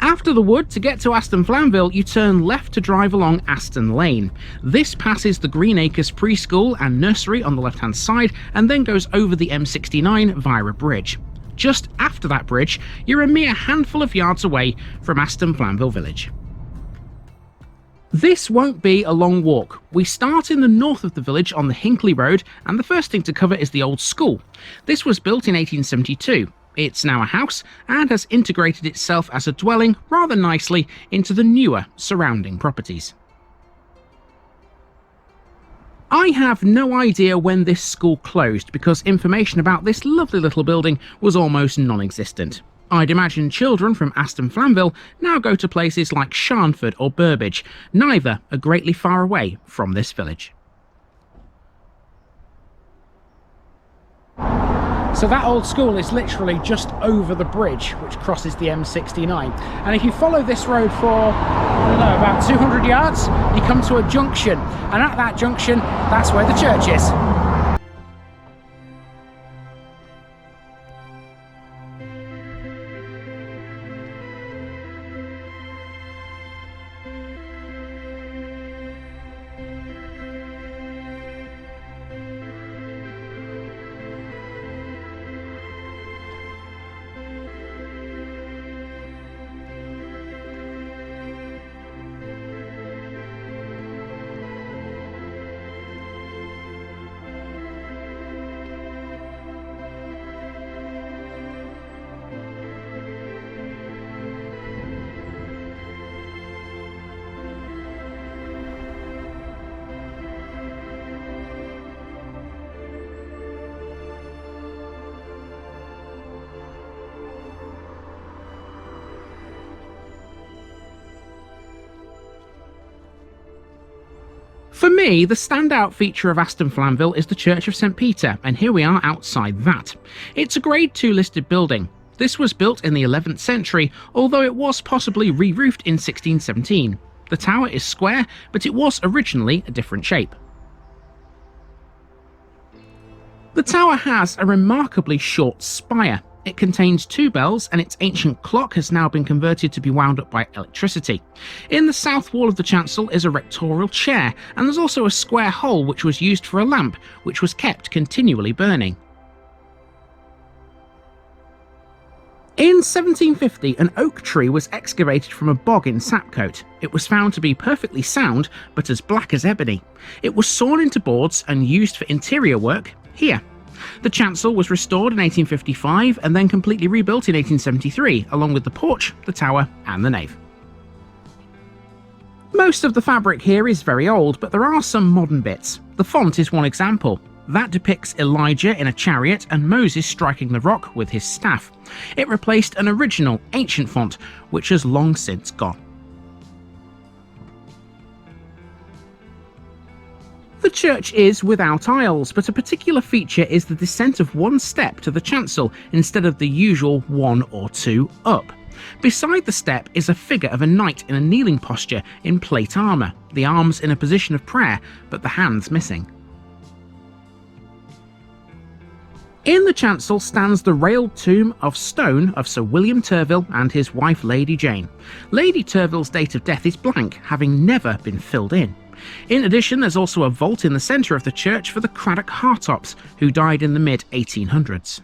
After the wood, to get to Aston Flamville, you turn left to drive along Aston Lane. This passes the Greenacres preschool and nursery on the left-hand side, and then goes over the M69 via a bridge. Just after that bridge, you're a mere handful of yards away from Aston Flamville village. This won't be a long walk. We start in the north of the village on the Hinckley Road, and the first thing to cover is the old school. This was built in 1872. It's now a house and has integrated itself as a dwelling rather nicely into the newer surrounding properties. I have no idea when this school closed because information about this lovely little building was almost non-existent. I'd imagine children from Aston Flamville now go to places like Sharnford or Burbage. Neither are greatly far away from this village. So that old school is literally just over the bridge which crosses the M69, and if you follow this road for, I don't know, about 200 yards, you come to a junction, and at that junction, that's where the church is. For me, the standout feature of Aston Flamville is the Church of St Peter, and here we are outside that. It's a Grade 2 listed building. This was built in the 11th century, although it was possibly re-roofed in 1617. The tower is square, but it was originally a different shape. The tower has a remarkably short spire. It contains 2 bells, and its ancient clock has now been converted to be wound up by electricity. In the south wall of the chancel is a rectorial chair, and there's also a square hole which was used for a lamp, which was kept continually burning. In 1750, an oak tree was excavated from a bog in Sapcote. It was found to be perfectly sound, but as black as ebony. It was sawn into boards and used for interior work here. The chancel was restored in 1855 and then completely rebuilt in 1873, along with the porch, the tower and the nave. Most of the fabric here is very old, but there are some modern bits. The font is one example. That depicts Elijah in a chariot and Moses striking the rock with his staff. It replaced an original ancient font, which has long since gone. The church is without aisles, but a particular feature is the descent of 1 step to the chancel instead of the usual 1 or 2 up. Beside the step is a figure of a knight in a kneeling posture in plate armour, the arms in a position of prayer, but the hands missing. In the chancel stands the railed tomb of stone of Sir William Turville and his wife Lady Jane. Lady Turville's date of death is blank, having never been filled in. In addition, there's also a vault in the centre of the church for the Craddock Hartops, who died in the mid-1800s.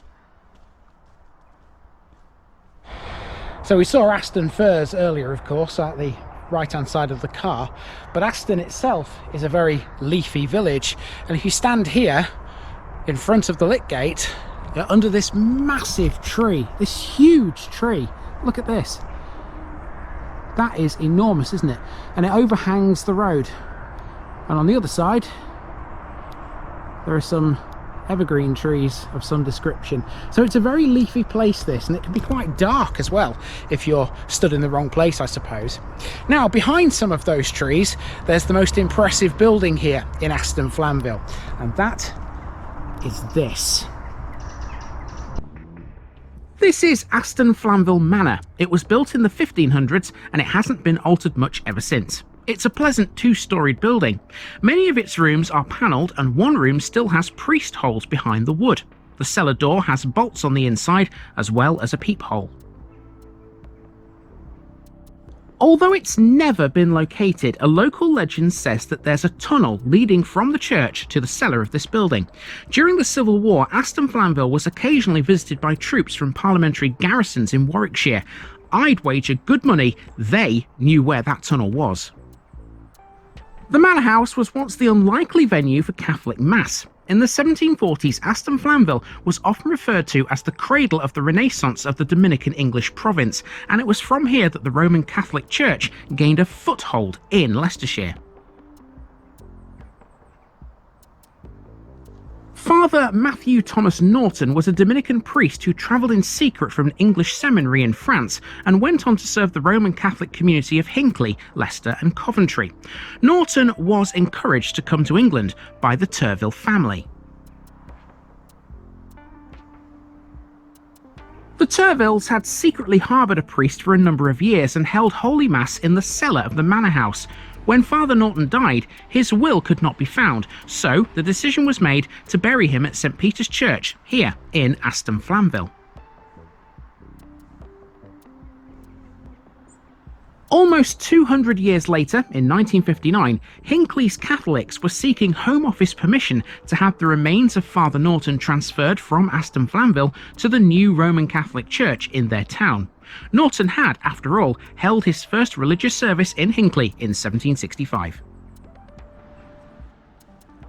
So we saw Aston Firs earlier, of course, at the right-hand side of the car, but Aston itself is a very leafy village, and if you stand here in front of the lit gate, you're under this massive tree, this huge tree. Look at this. That is enormous, isn't it? And it overhangs the road. And on the other side, there are some evergreen trees of some description. So it's a very leafy place, this, and it can be quite dark as well if you're stood in the wrong place, I suppose. Now, behind some of those trees, there's the most impressive building here in Aston Flamville, and that is this. This is Aston Flamville Manor. It was built in the 1500s and it hasn't been altered much ever since. It's a pleasant two-storied building. Many of its rooms are panelled and one room still has priest holes behind the wood. The cellar door has bolts on the inside as well as a peephole. Although it's never been located, a local legend says that there's a tunnel leading from the church to the cellar of this building. During the Civil War, Aston Flamville was occasionally visited by troops from parliamentary garrisons in Warwickshire. I'd wager good money they knew where that tunnel was. The manor house was once the unlikely venue for Catholic Mass. In the 1740s, Aston Flamville was often referred to as the cradle of the Renaissance of the Dominican English province, and it was from here that the Roman Catholic Church gained a foothold in Leicestershire. Father Matthew Thomas Norton was a Dominican priest who travelled in secret from an English seminary in France and went on to serve the Roman Catholic community of Hinckley, Leicester and Coventry. Norton was encouraged to come to England by the Turville family. The Turvilles had secretly harboured a priest for a number of years and held Holy Mass in the cellar of the manor house. When Father Norton died, his will could not be found, so the decision was made to bury him at St Peter's Church, here in Aston Flamville. Almost 200 years later, in 1959, Hinckley's Catholics were seeking Home Office permission to have the remains of Father Norton transferred from Aston Flamville to the new Roman Catholic Church in their town. Norton had, after all, held his first religious service in Hinckley in 1765.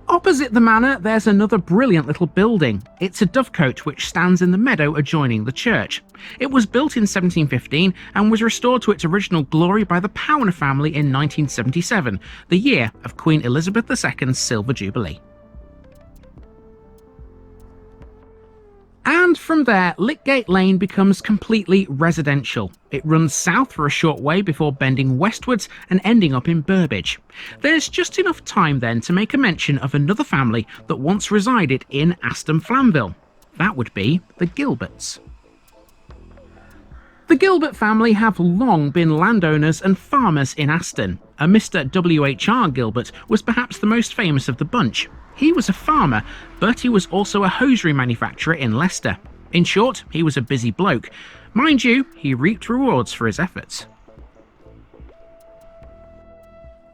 Opposite the manor, there's another brilliant little building. It's a dovecote which stands in the meadow adjoining the church. It was built in 1715 and was restored to its original glory by the Power family in 1977, the year of Queen Elizabeth II's Silver Jubilee. And from there, Litgate Lane becomes completely residential. It runs south for a short way before bending westwards and ending up in Burbage. There's just enough time then to make a mention of another family that once resided in Aston Flamville. That would be the Gilberts. The Gilbert family have long been landowners and farmers in Aston. A Mr. W.H.R. Gilbert was perhaps the most famous of the bunch. He was a farmer, but he was also a hosiery manufacturer in Leicester. In short, he was a busy bloke. Mind you, he reaped rewards for his efforts.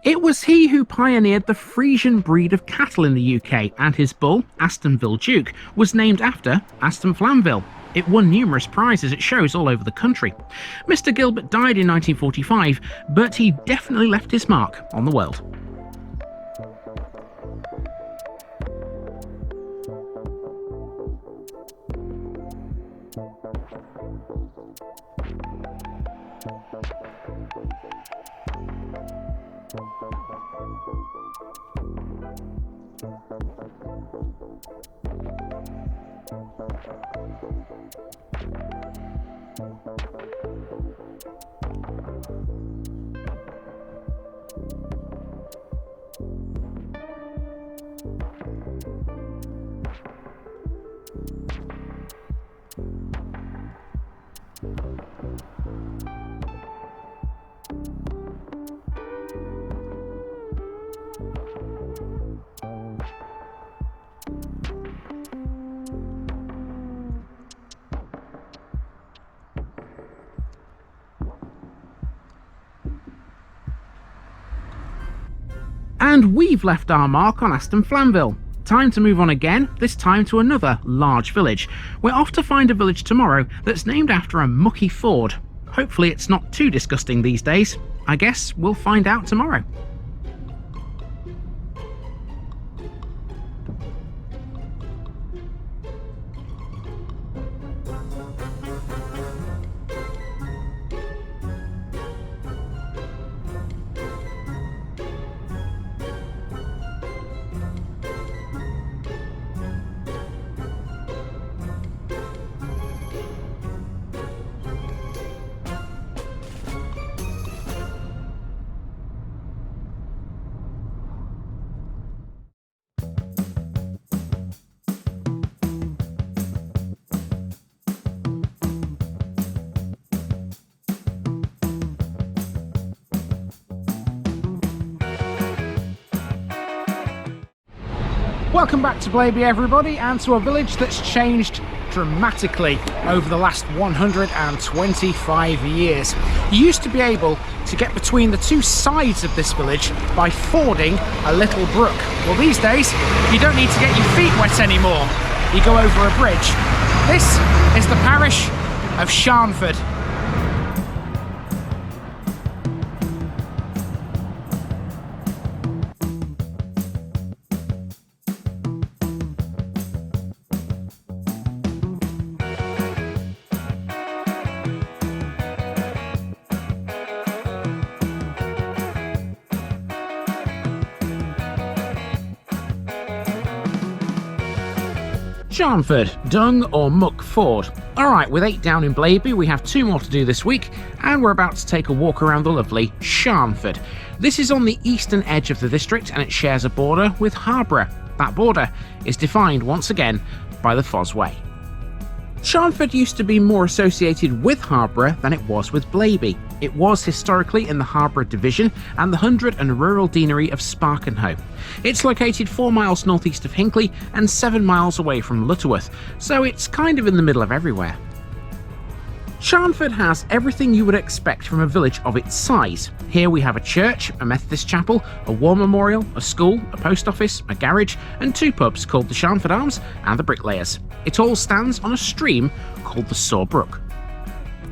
It was he who pioneered the Frisian breed of cattle in the UK, and his bull, Astonville Duke, was named after Aston Flamville. It won numerous prizes at shows all over the country. Mr. Gilbert died in 1945, but he definitely left his mark on the world. And we've left our mark on Aston Flamville. Time to move on again, this time to another large village. We're off to find a village tomorrow that's named after a mucky ford. Hopefully it's not too disgusting these days. I guess we'll find out tomorrow. Welcome back to Blaby, everybody, and to a village that's changed dramatically over the last 125 years. You used to be able to get between the two sides of this village by fording a little brook. Well, these days, you don't need to get your feet wet anymore. You go over a bridge. This is the parish of Sharnford. Sharnford, Dung or Muck Ford. Alright, with 8 down in Blaby, we have 2 more to do this week, and we're about to take a walk around the lovely Sharnford. This is on the eastern edge of the district, and it shares a border with Harborough. That border is defined once again by the Foz Way. Sharnford used to be more associated with Harborough than it was with Blaby. It was historically in the Harborough Division and the hundred and rural deanery of Sparkenhoe. It's located 4 miles northeast of Hinckley and 7 miles away from Lutterworth, so it's kind of in the middle of everywhere. Sharnford has everything you would expect from a village of its size. Here we have a church, a Methodist chapel, a war memorial, a school, a post office, a garage, and 2 pubs called the Sharnford Arms and the Bricklayers. It all stands on a stream called the Saw Brook.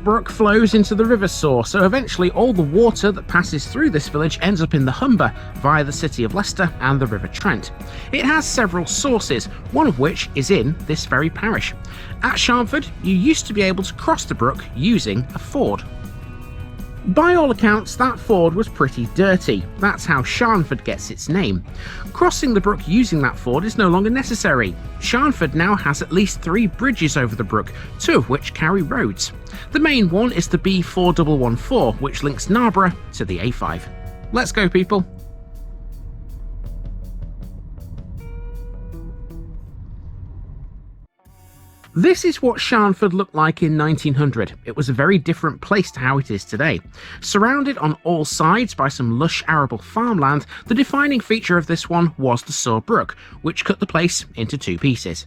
Brook flows into the River Saw, so eventually all the water that passes through this village ends up in the Humber via the city of Leicester and the River Trent. It has several sources, one of which is in this very parish. At Sharnford, you used to be able to cross the brook using a ford. By all accounts, that ford was pretty dirty. That's how Sharnford gets its name. Crossing the brook using that ford is no longer necessary. Sharnford now has at least 3 bridges over the brook, 2 of which carry roads. The main one is the B4114, which links Narborough to the A5. Let's go, people. This is what Sharnford looked like in 1900. It was a very different place to how it is today. Surrounded on all sides by some lush arable farmland, the defining feature of this one was the Saw Brook, which cut the place into 2 pieces.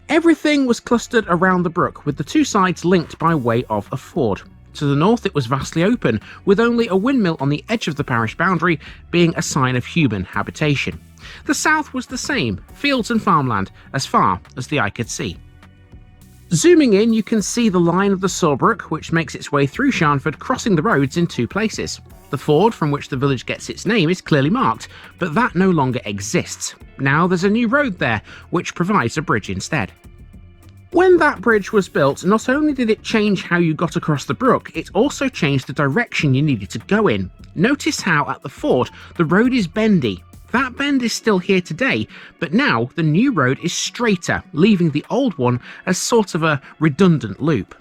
Everything was clustered around the brook, with the 2 sides linked by way of a ford. To the north it was vastly open, with only a windmill on the edge of the parish boundary being a sign of human habitation. The south was the same, fields and farmland, as far as the eye could see. Zooming in, you can see the line of the Saw Brook, which makes its way through Sharnford, crossing the roads in 2 places. The ford from which the village gets its name is clearly marked, but that no longer exists. Now there's a new road there, which provides a bridge instead. When that bridge was built, not only did it change how you got across the brook, it also changed the direction you needed to go in. Notice how at the ford, the road is bendy. That bend is still here today, but now the new road is straighter, leaving the old one as sort of a redundant loop.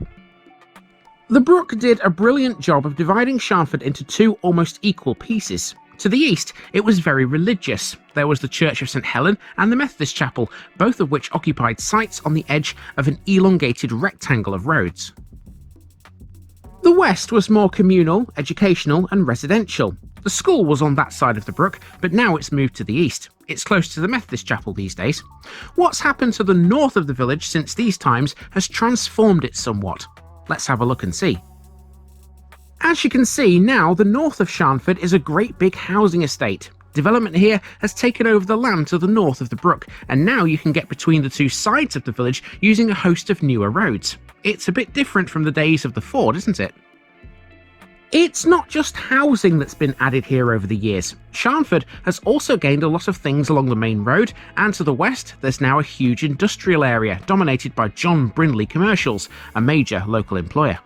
The brook did a brilliant job of dividing Sharnford into 2 almost equal pieces. To the east, it was very religious. There was the Church of St Helen and the Methodist Chapel, both of which occupied sites on the edge of an elongated rectangle of roads. The west was more communal, educational and residential. The school was on that side of the brook, but now it's moved to the east. It's close to the Methodist Chapel these days. What's happened to the north of the village since these times has transformed it somewhat. Let's have a look and see. As you can see now, the north of Sharnford is a great big housing estate. Development here has taken over the land to the north of the brook, and now you can get between the two sides of the village using a host of newer roads. It's a bit different from the days of the Ford, isn't it? It's not just housing that's been added here over the years. Sharnford has also gained a lot of things along the main road, and to the west there's now a huge industrial area dominated by John Brindley Commercials, a major local employer.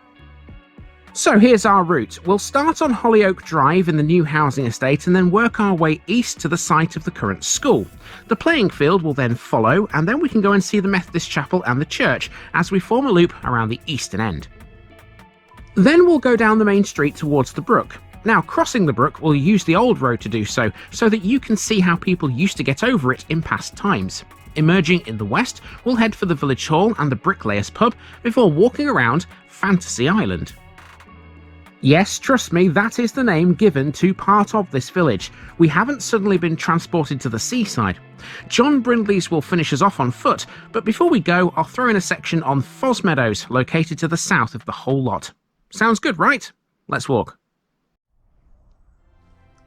So here's our route. We'll start on Hollyoak Drive in the new housing estate and then work our way east to the site of the current school. The playing field will then follow, and then we can go and see the Methodist Chapel and the church as we form a loop around the eastern end. Then we'll go down the main street towards the brook. Now, crossing the brook, we'll use the old road to do so that you can see how people used to get over it in past times. Emerging in the west, we'll head for the village hall and the Bricklayers pub before walking around Fantasy Island. Yes, trust me, that is the name given to part of this village. We haven't suddenly been transported to the seaside. John Brindley's will finish us off on foot, but before we go, I'll throw in a section on Fos Meadows, located to the south of the whole lot. Sounds good, right? Let's walk.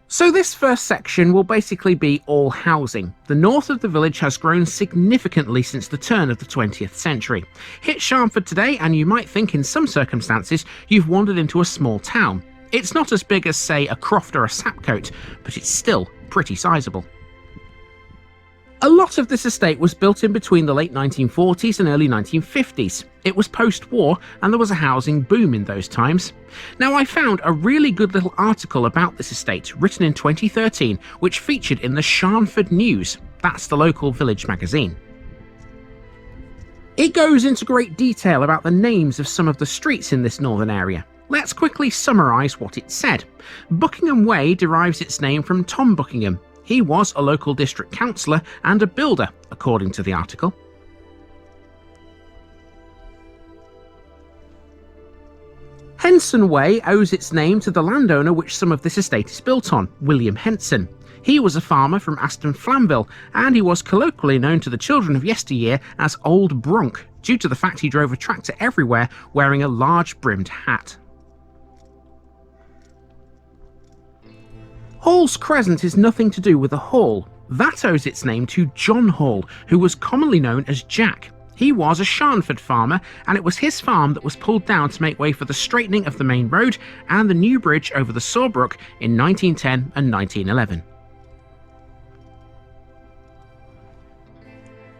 So this first section will basically be all housing. The north of the village has grown significantly since the turn of the 20th century. Hit Sharnford today and you might think in some circumstances you've wandered into a small town. It's not as big as, say, a Croft or a Sapcote, but it's still pretty sizable. A lot of this estate was built in between the late 1940s and early 1950s. It was post-war and there was a housing boom in those times. Now, I found a really good little article about this estate written in 2013 which featured in the Sharnford News. That's the local village magazine. It goes into great detail about the names of some of the streets in this northern area. Let's quickly summarise what it said. Buckingham Way derives its name from Tom Buckingham. He was a local district councillor and a builder, according to the article. Henson Way owes its name to the landowner which some of this estate is built on, William Henson. He was a farmer from Aston Flamville, and he was colloquially known to the children of yesteryear as Old Bronk, due to the fact he drove a tractor everywhere wearing a large brimmed hat. Hall's Crescent is nothing to do with a hall. That owes its name to John Hall, who was commonly known as Jack. He was a Sharnford farmer, and it was his farm that was pulled down to make way for the straightening of the main road and the new bridge over the Sawbrook in 1910 and 1911.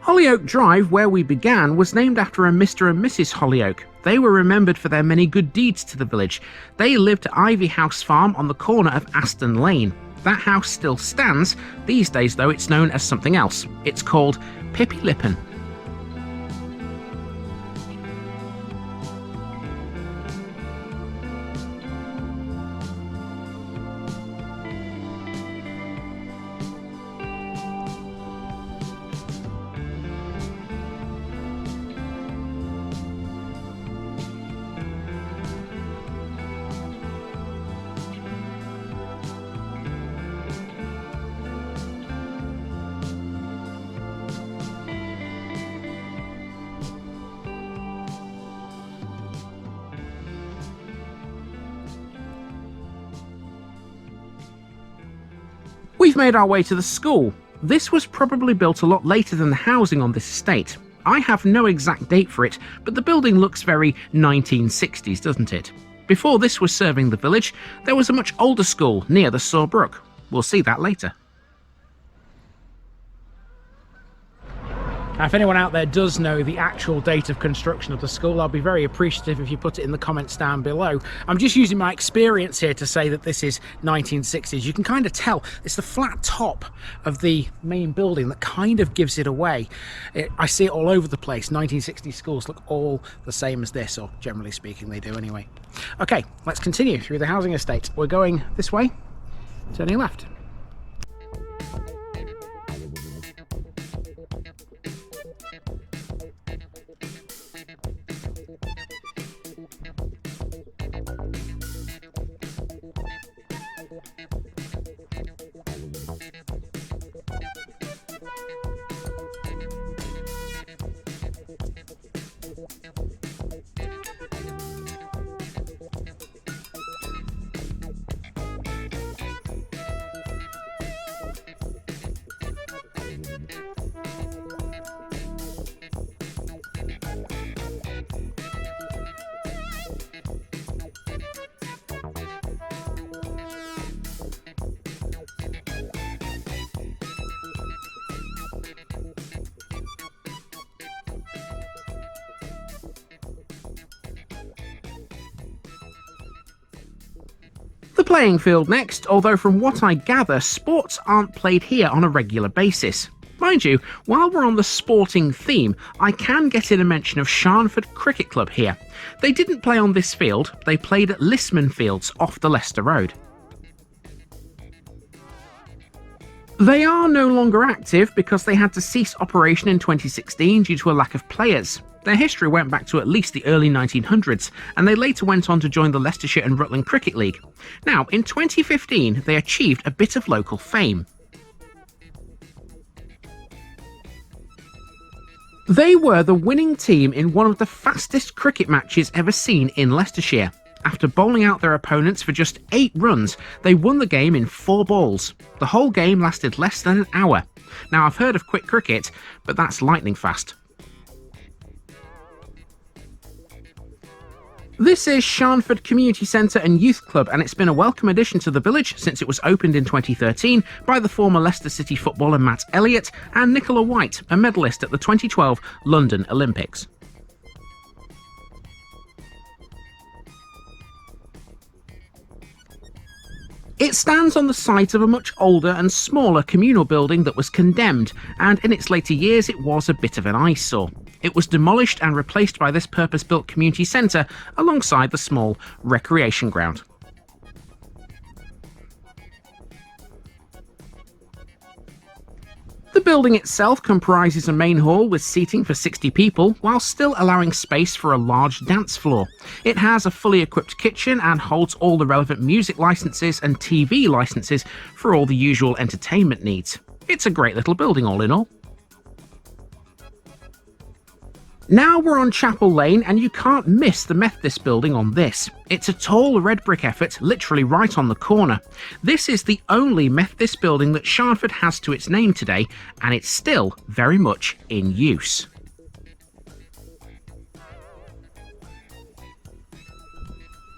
Hollyoak Drive, where we began, was named after a Mr. and Mrs. Hollyoak. They were remembered for their many good deeds to the village. They lived at Ivy House Farm on the corner of Aston Lane. That house still stands. These days, though, it's known as something else. It's called Pippi Lippen. We've made our way to the school. This was probably built a lot later than the housing on this estate. I have no exact date for it, but the building looks very 1960s, doesn't it? Before this was serving the village, there was a much older school near the Sawbrook. We'll see that later. Now, if anyone out there does know the actual date of construction of the school, I'll be very appreciative if you put it in the comments down below. I'm just using my experience here to say that this is 1960s. You can kind of tell it's the flat top of the main building that kind of gives it away. I see it all over the place. 1960s schools look all the same as this, or generally speaking they do anyway. Okay, let's continue through the housing estate. We're going this way, turning left. playing field next, although from what I gather, sports aren't played here on a regular basis. Mind you, while we're on the sporting theme, I can get in a mention of Sharnford Cricket Club here. They didn't play on this field, they played at Lisman Fields off the Leicester Road. They are no longer active because they had to cease operation in 2016 due to a lack of players. Their history went back to at least the early 1900s, and they later went on to join the Leicestershire and Rutland Cricket League. Now, in 2015, they achieved a bit of local fame. They were the winning team in one of the fastest cricket matches ever seen in Leicestershire. After bowling out their opponents for just 8 runs, they won the game in 4 balls. The whole game lasted less than an hour. Now, I've heard of quick cricket, but that's lightning fast. This is Sharnford Community Centre and Youth Club, and it's been a welcome addition to the village since it was opened in 2013 by the former Leicester City footballer Matt Elliott and Nicola White, a medalist at the 2012 London Olympics. It stands on the site of a much older and smaller communal building that was condemned, and in its later years it was a bit of an eyesore. It was demolished and replaced by this purpose-built community centre alongside the small recreation ground. The building itself comprises a main hall with seating for 60 people, while still allowing space for a large dance floor. It has a fully equipped kitchen and holds all the relevant music licenses and TV licenses for all the usual entertainment needs. It's a great little building all in all. Now we're on Chapel Lane, and you can't miss the Methodist building on this. It's a tall red brick effort, literally right on the corner. This is the only Methodist building that Sharnford has to its name today, and it's still very much in use.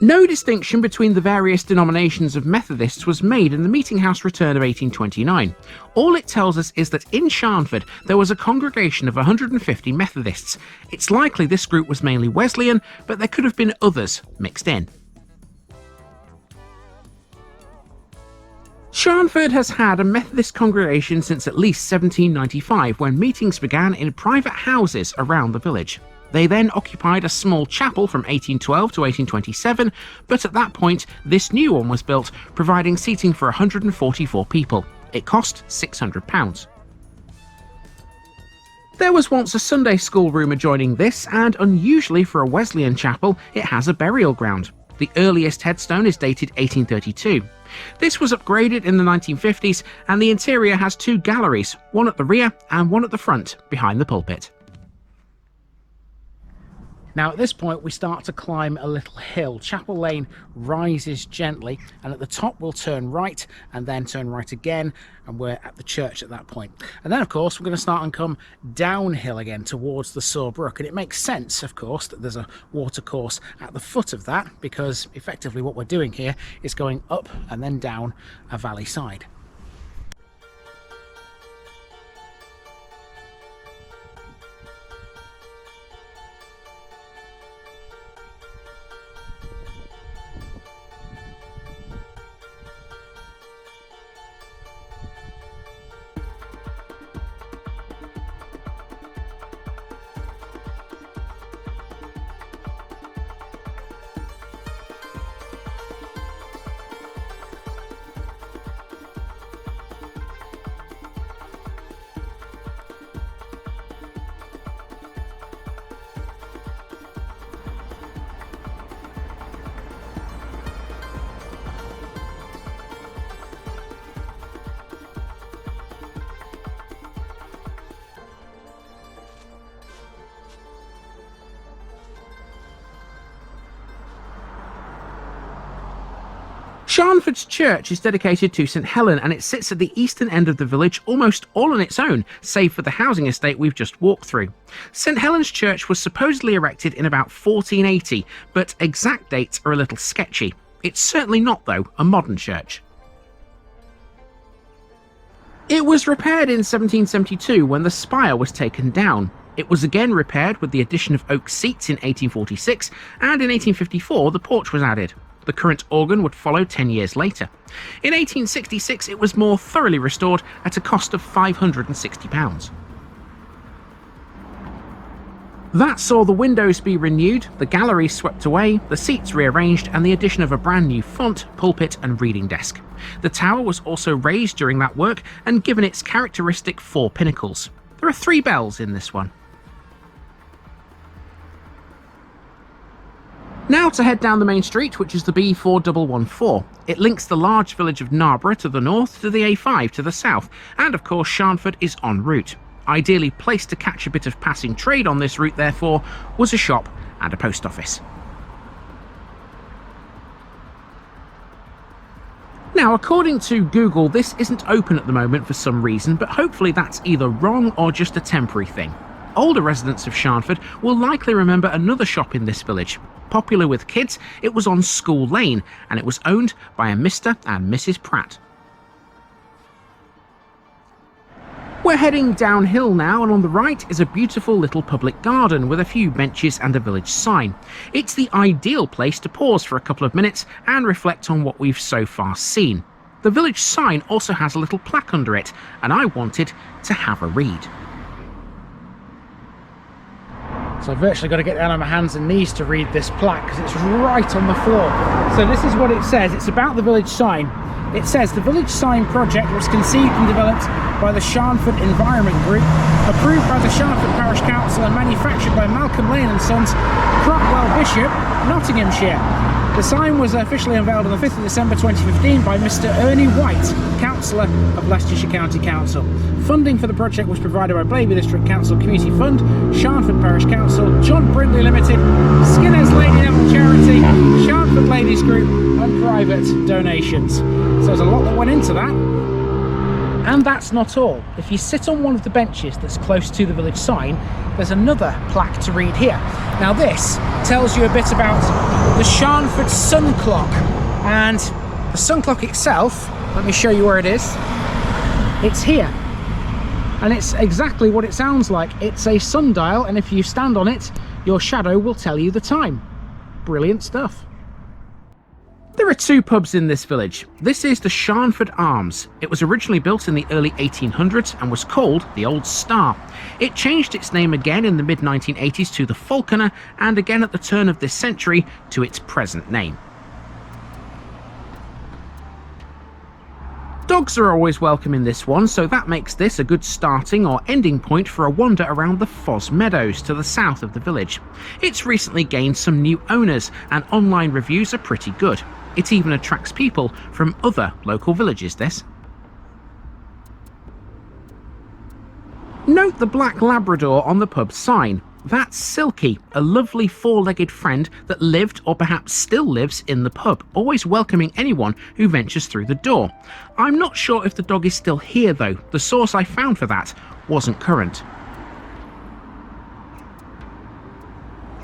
No distinction between the various denominations of Methodists was made in the Meeting House Return of 1829. All it tells us is that in Sharnford there was a congregation of 150 Methodists. It's likely this group was mainly Wesleyan, but there could have been others mixed in. Sharnford has had a Methodist congregation since at least 1795, when meetings began in private houses around the village. They then occupied a small chapel from 1812 to 1827, but at that point this new one was built, providing seating for 144 people. It cost £600. There was once a Sunday school room adjoining this, and unusually for a Wesleyan chapel, it has a burial ground. The earliest headstone is dated 1832. This was upgraded in the 1950s, and the interior has 2 galleries, one at the rear and one at the front, behind the pulpit. Now at this point we start to climb a little hill. Chapel Lane rises gently, and at the top we'll turn right and then turn right again, and we're at the church at that point. And then of course we're going to start and come downhill again towards the Soar Brook, and it makes sense of course that there's a watercourse at the foot of that, because effectively what we're doing here is going up and then down a valley side. Sharnford's church is dedicated to St Helen, and it sits at the eastern end of the village almost all on its own, save for the housing estate we've just walked through. St Helen's church was supposedly erected in about 1480, but exact dates are a little sketchy. It's certainly not, though, a modern church. It was repaired in 1772 when the spire was taken down. It was again repaired with the addition of oak seats in 1846, and in 1854 the porch was added. The current organ would follow 10 years later. In 1866 it was more thoroughly restored at a cost of £560. That saw the windows be renewed, the gallery swept away, the seats rearranged, and the addition of a brand new font, pulpit and reading desk. The tower was also raised during that work and given its characteristic 4 pinnacles. There are 3 bells in this one. Now to head down the main street, which is the B4114. It links the large village of Narborough to the north to the A5 to the south, and of course Sharnford is en route. Ideally placed to catch a bit of passing trade on this route, therefore, was a shop and a post office. Now, according to Google, this isn't open at the moment for some reason, but hopefully that's either wrong or just a temporary thing. Older residents of Sharnford will likely remember another shop in this village. Popular with kids, it was on School Lane, and it was owned by a Mr. and Mrs. Pratt. We're heading downhill now, and on the right is a beautiful little public garden with a few benches and a village sign. It's the ideal place to pause for a couple of minutes and reflect on what we've so far seen. The village sign also has a little plaque under it, and I wanted to have a read. So I've virtually got to get down on my hands and knees to read this plaque because it's right on the floor. So this is what it says. It's about the village sign. It says the village sign project was conceived and developed by the Sharnford Environment Group, approved by the Sharnford Parish Council and manufactured by Malcolm Lane and Sons, Crockwell Bishop, Nottinghamshire. The sign was officially unveiled on the 5th of December 2015 by Mr. Ernie White, Councillor of Leicestershire County Council. Funding for the project was provided by Blaby District Council Community Fund, Sharnford Parish Council, John Brindley Limited, Skinner's Lady Neville Charity, Sharnford Ladies Group and private donations. So there's a lot that went into that. And that's not all. If you sit on one of the benches that's close to the village sign, there's another plaque to read here. Now this tells you a bit about the Sharnford sun clock, and the sun clock itself, let me show you where it is. It's here, and it's exactly what it sounds like. It's a sundial, and if you stand on it, your shadow will tell you the time. Brilliant stuff. There are 2 pubs in this village. This is the Sharnford Arms. It was originally built in the early 1800s and was called the Old Star. It changed its name again in the mid-1980s to the Falconer, and again at the turn of this century to its present name. Dogs are always welcome in this one, so that makes this a good starting or ending point for a wander around the Foss Meadows to the south of the village. It's recently gained some new owners, and online reviews are pretty good. It even attracts people from other local villages, this. Note the black Labrador on the pub sign. That's Silky, a lovely 4-legged friend that lived or perhaps still lives in the pub, always welcoming anyone who ventures through the door. I'm not sure if the dog is still here though. The source I found for that wasn't current.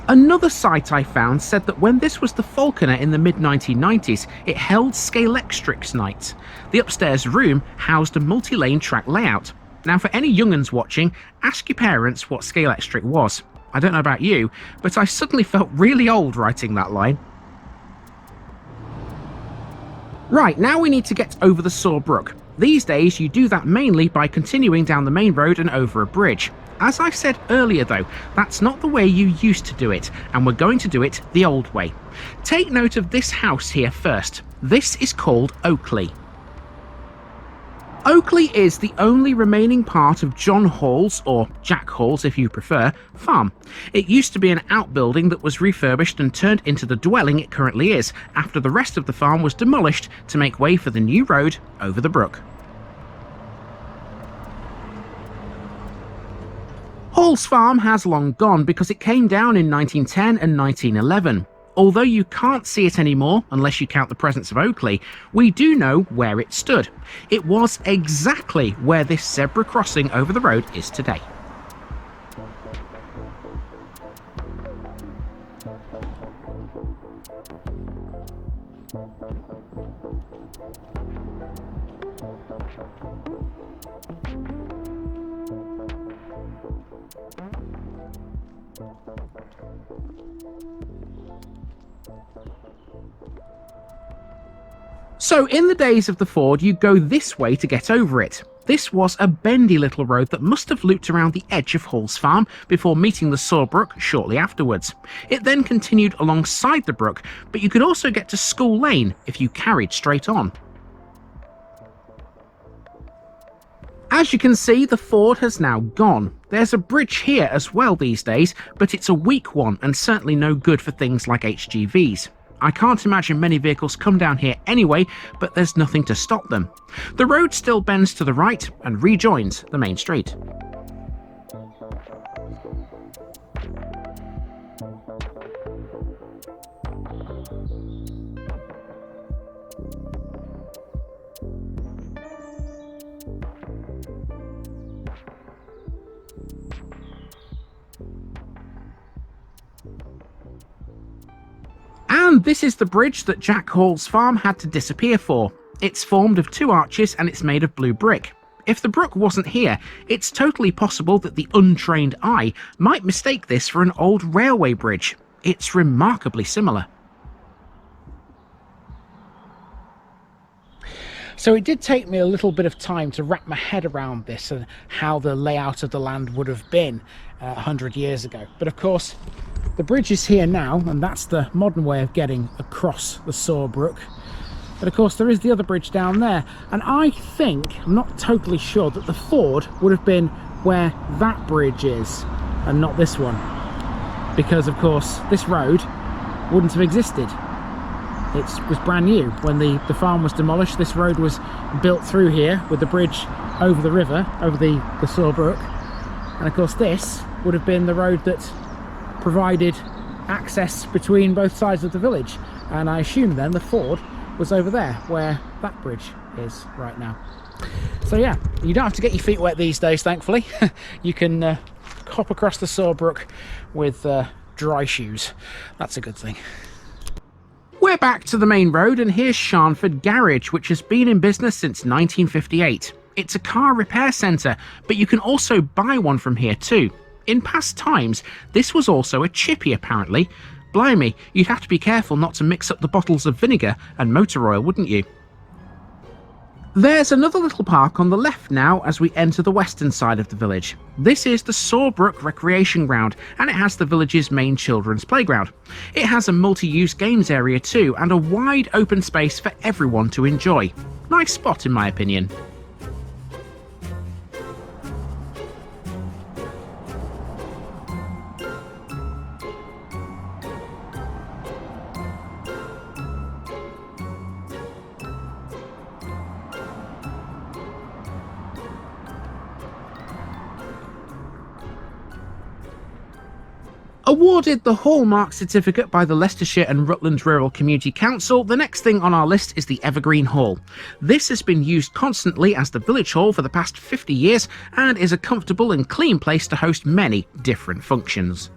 Another site I found said that when this was the Falconer in the mid-1990s, it held Scalextrics nights. The upstairs room housed a multi-lane track layout. Now for any young'uns watching, ask your parents what Scalextric was. I don't know about you, but I suddenly felt really old writing that line. Right, now we need to get over the Saw Brook. These days you do that mainly by continuing down the main road and over a bridge. As I said earlier though, that's not the way you used to do it, and we're going to do it the old way. Take note of this house here first. This is called Oakley. Oakley is the only remaining part of John Hall's, or Jack Hall's if you prefer, farm. It used to be an outbuilding that was refurbished and turned into the dwelling it currently is, after the rest of the farm was demolished to make way for the new road over the brook. Hall's farm has long gone because it came down in 1910 and 1911. Although you can't see it anymore, unless you count the presence of Oakley, we do know where it stood. It was exactly where this zebra crossing over the road is today. So in the days of the ford, you go this way to get over it. This was a bendy little road that must have looped around the edge of Hall's Farm before meeting the Saw Brook shortly afterwards. It then continued alongside the brook, but you could also get to School Lane if you carried straight on. As you can see, the ford has now gone. There's a bridge here as well these days, but it's a weak one and certainly no good for things like HGVs. I can't imagine many vehicles come down here anyway, but there's nothing to stop them. The road still bends to the right and rejoins the main street. And this is the bridge that Jack Hall's farm had to disappear for. It's formed of 2 arches and it's made of blue brick. If the brook wasn't here, it's totally possible that the untrained eye might mistake this for an old railway bridge. It's remarkably similar. So it did take me a little bit of time to wrap my head around this and how the layout of the land would have been 100 years ago. But of course, the bridge is here now, and that's the modern way of getting across the Saw Brook. But of course, there is the other bridge down there. And I think, I'm not totally sure, that the ford would have been where that bridge is and not this one. Because of course, this road wouldn't have existed. It was brand new. When the farm was demolished, this road was built through here with the bridge over the river, over the Saw Brook. And of course this would have been the road that provided access between both sides of the village. And I assume then the ford was over there, where that bridge is right now. So yeah, you don't have to get your feet wet these days, thankfully. You can hop across the Saw Brook with dry shoes. That's a good thing. We're back to the main road, and here's Sharnford Garage, which has been in business since 1958. It's a car repair centre, but you can also buy one from here too. In past times, this was also a chippy apparently. Blimey, you'd have to be careful not to mix up the bottles of vinegar and motor oil, wouldn't you? There's another little park on the left now as we enter the western side of the village. This is the Saw Brook Recreation Ground, and it has the village's main children's playground. It has a multi-use games area too, and a wide open space for everyone to enjoy. Nice spot in my opinion. Awarded the Hallmark certificate by the Leicestershire and Rutland Rural Community Council, the next thing on our list is the Evergreen Hall. This has been used constantly as the village hall for the past 50 years and is a comfortable and clean place to host many different functions.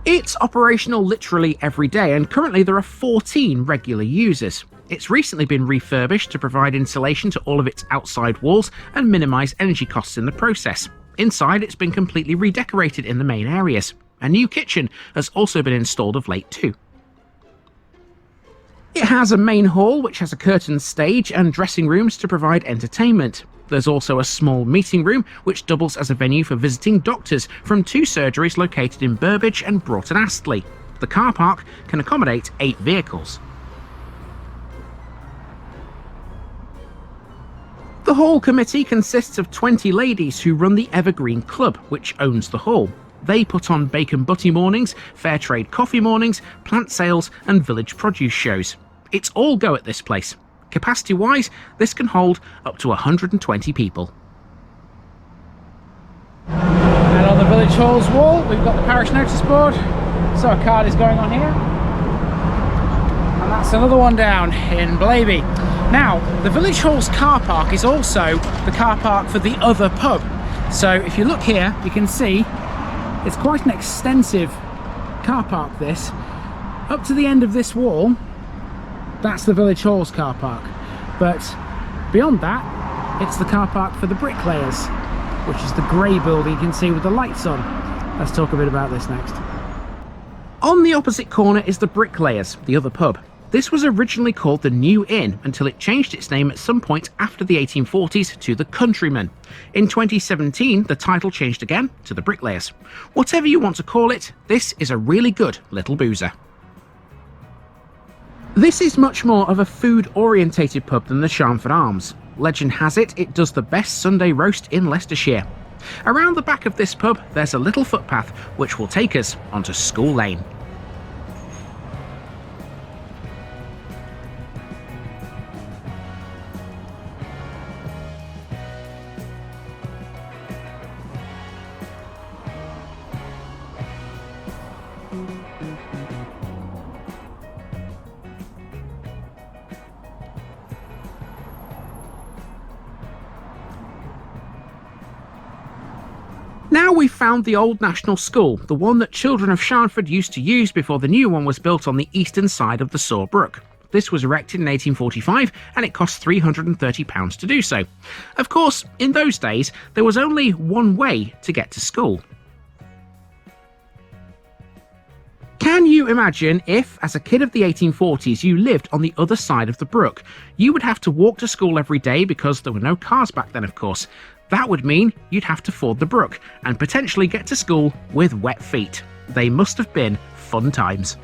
It's operational literally every day, and currently there are 14 regular users. It's recently been refurbished to provide insulation to all of its outside walls and minimise energy costs in the process. Inside, it's been completely redecorated in the main areas. A new kitchen has also been installed of late too. It has a main hall which has a curtained stage and dressing rooms to provide entertainment. There's also a small meeting room which doubles as a venue for visiting doctors from 2 surgeries located in Burbage and Broughton Astley. The car park can accommodate 8 vehicles. The Hall Committee consists of 20 ladies who run the Evergreen Club, which owns the hall. They put on bacon butty mornings, fair trade coffee mornings, plant sales and village produce shows. It's all go at this place. Capacity-wise, this can hold up to 120 people. And on the village hall's wall, we've got the parish notice board. So a card is going on here. And that's another one down in Blaby. Now, the village hall's car park is also the car park for the other pub. So if you look here, you can see it's quite an extensive car park this. Up to the end of this wall, that's the village hall's car park. But beyond that, it's the car park for the bricklayers, which is the grey building you can see with the lights on. Let's talk a bit about this next. On the opposite corner is the Bricklayers, the other pub. This was originally called the New Inn until it changed its name at some point after the 1840s to the Countryman. In 2017, the title changed again to the Bricklayers. Whatever you want to call it, this is a really good little boozer. This is much more of a food-orientated pub than the Sharnford Arms. Legend has it, it does the best Sunday roast in Leicestershire. Around the back of this pub, there's a little footpath which will take us onto School Lane. Now we've found the old National School, the one that children of Sharnford used to use before the new one was built on the eastern side of the Soar Brook. This was erected in 1845 and it cost £330 to do so. Of course, in those days, there was only one way to get to school. Can you imagine if, as a kid of the 1840s, you lived on the other side of the brook? You would have to walk to school every day because there were no cars back then, of course. That would mean you'd have to ford the brook and potentially get to school with wet feet. They must have been fun times.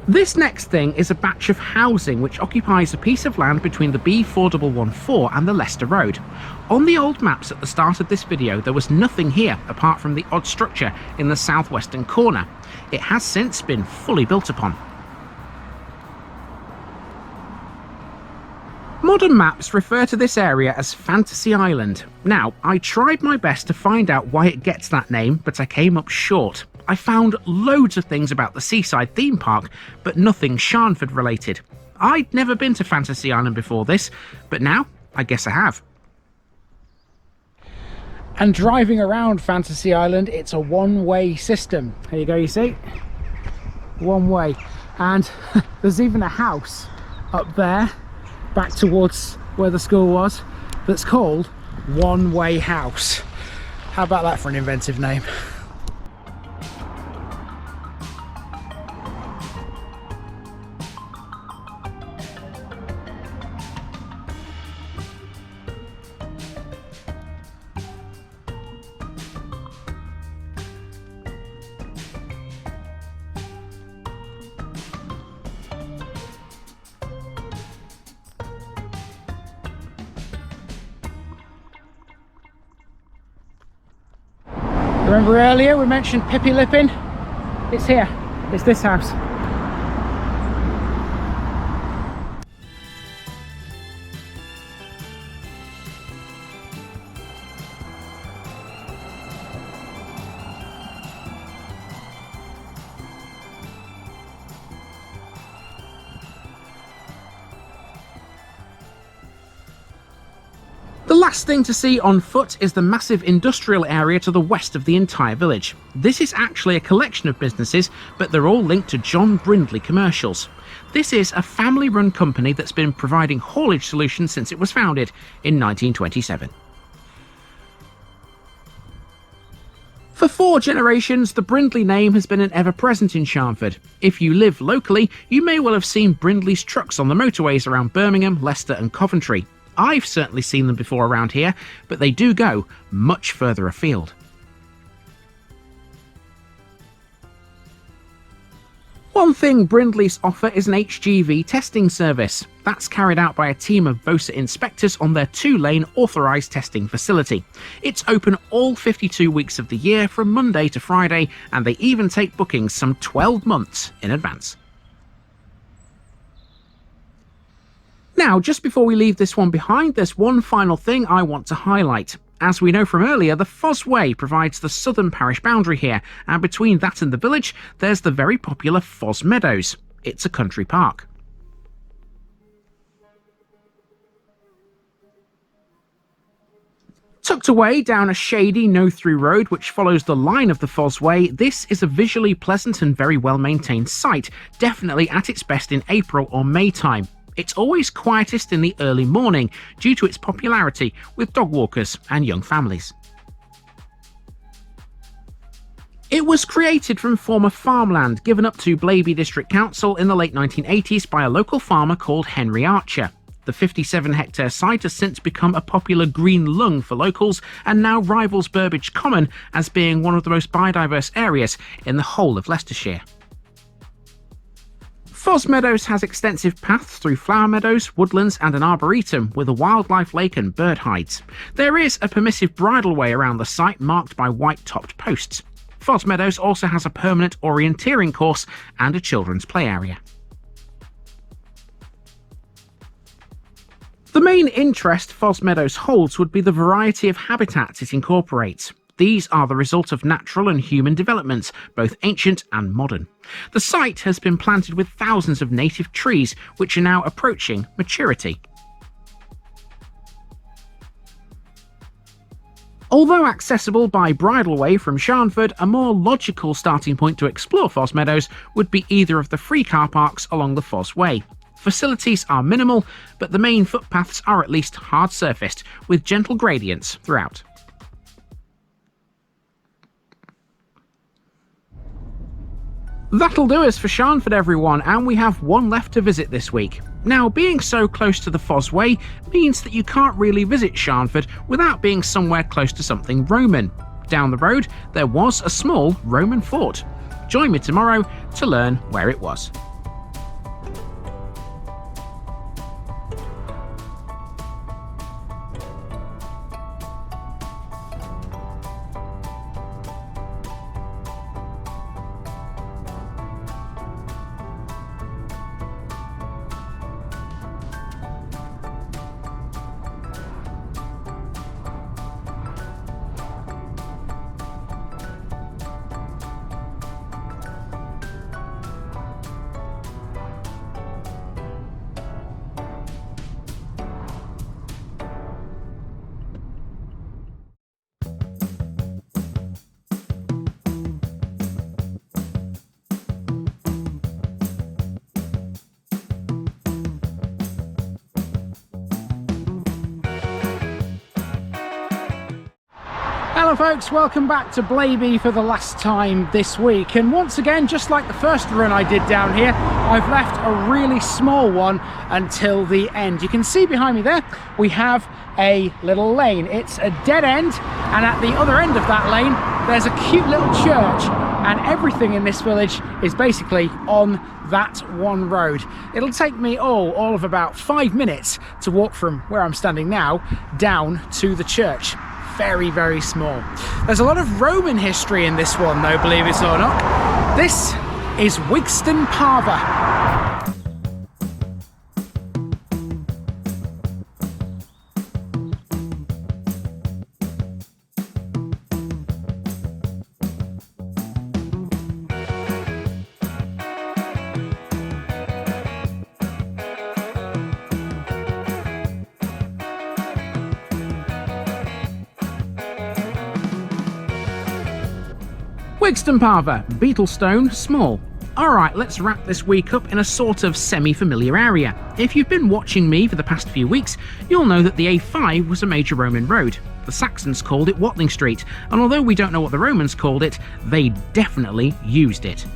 This next thing is a batch of housing which occupies a piece of land between the B4114 and the Leicester Road. On the old maps at the start of this video there was nothing here apart from the odd structure in the southwestern corner. It has since been fully built upon. Modern maps refer to this area as Fantasy Island. Now, I tried my best to find out why it gets that name, but I came up short. I found loads of things about the seaside theme park, but nothing Sharnford related. I'd never been to Fantasy Island before this, but now I guess I have. And driving around Fantasy Island, it's a one-way system. There you go, you see? One way. And there's even a house up there, back towards where the school was, that's called One Way House. How about that for an inventive name? Remember earlier we mentioned Pippi Lippin? It's here, it's this house. The last thing to see on foot is the massive industrial area to the west of the entire village. This is actually a collection of businesses, but they're all linked to John Brindley Commercials. This is a family-run company that's been providing haulage solutions since it was founded in 1927. For 4 generations, the Brindley name has been an ever-present in Sharnford. If you live locally, you may well have seen Brindley's trucks on the motorways around Birmingham, Leicester and Coventry. I've certainly seen them before around here, but they do go much further afield. One thing Brindley's offer is an HGV testing service. That's carried out by a team of VOSA inspectors on their 2-lane authorised testing facility. It's open all 52 weeks of the year from Monday to Friday, and they even take bookings some 12 months in advance. Now, just before we leave this one behind, there's one final thing I want to highlight. As we know from earlier, the Foss Way provides the southern parish boundary here, and between that and the village, there's the very popular Foss Meadows. It's a country park. Tucked away down a shady no-through road which follows the line of the Foss Way, this is a visually pleasant and very well-maintained site, definitely at its best in April or May time. It's always quietest in the early morning due to its popularity with dog walkers and young families. It was created from former farmland given up to Blaby District Council in the late 1980s by a local farmer called Henry Archer. The 57-hectare site has since become a popular green lung for locals and now rivals Burbage Common as being one of the most biodiverse areas in the whole of Leicestershire. Foss Meadows has extensive paths through flower meadows, woodlands and an arboretum with a wildlife lake and bird hides. There is a permissive bridleway around the site marked by white-topped posts. Foss Meadows also has a permanent orienteering course and a children's play area. The main interest Foss Meadows holds would be the variety of habitats it incorporates. These are the result of natural and human developments, both ancient and modern. The site has been planted with thousands of native trees, which are now approaching maturity. Although accessible by bridleway from Sharnford, a more logical starting point to explore Foss Meadows would be either of the free car parks along the Foss Way. Facilities are minimal, but the main footpaths are at least hard-surfaced, with gentle gradients throughout. That'll do us for Sharnford, everyone, and we have one left to visit this week. Now, being so close to the Foss Way means that you can't really visit Sharnford without being somewhere close to something Roman. Down the road, there was a small Roman fort. Join me tomorrow to learn where it was. Hello folks, welcome back to Blaby for the last time this week, and once again, just like the first run I did down here, I've left a really small one until the end. You can see behind me there we have a little lane. It's a dead end, and at the other end of that lane there's a cute little church, and everything in this village is basically on that one road. It'll take me all of about 5 minutes to walk from where I'm standing now down to the church. Very, very small. There's a lot of Roman history in this one though, believe it or not. This is Wigston Parva. Wigston Parva, Beetlestone, small. Alright, let's wrap this week up in a sort of semi-familiar area. If you've been watching me for the past few weeks, you'll know that the A5 was a major Roman road. The Saxons called it Watling Street, and although we don't know what the Romans called it, they definitely used it.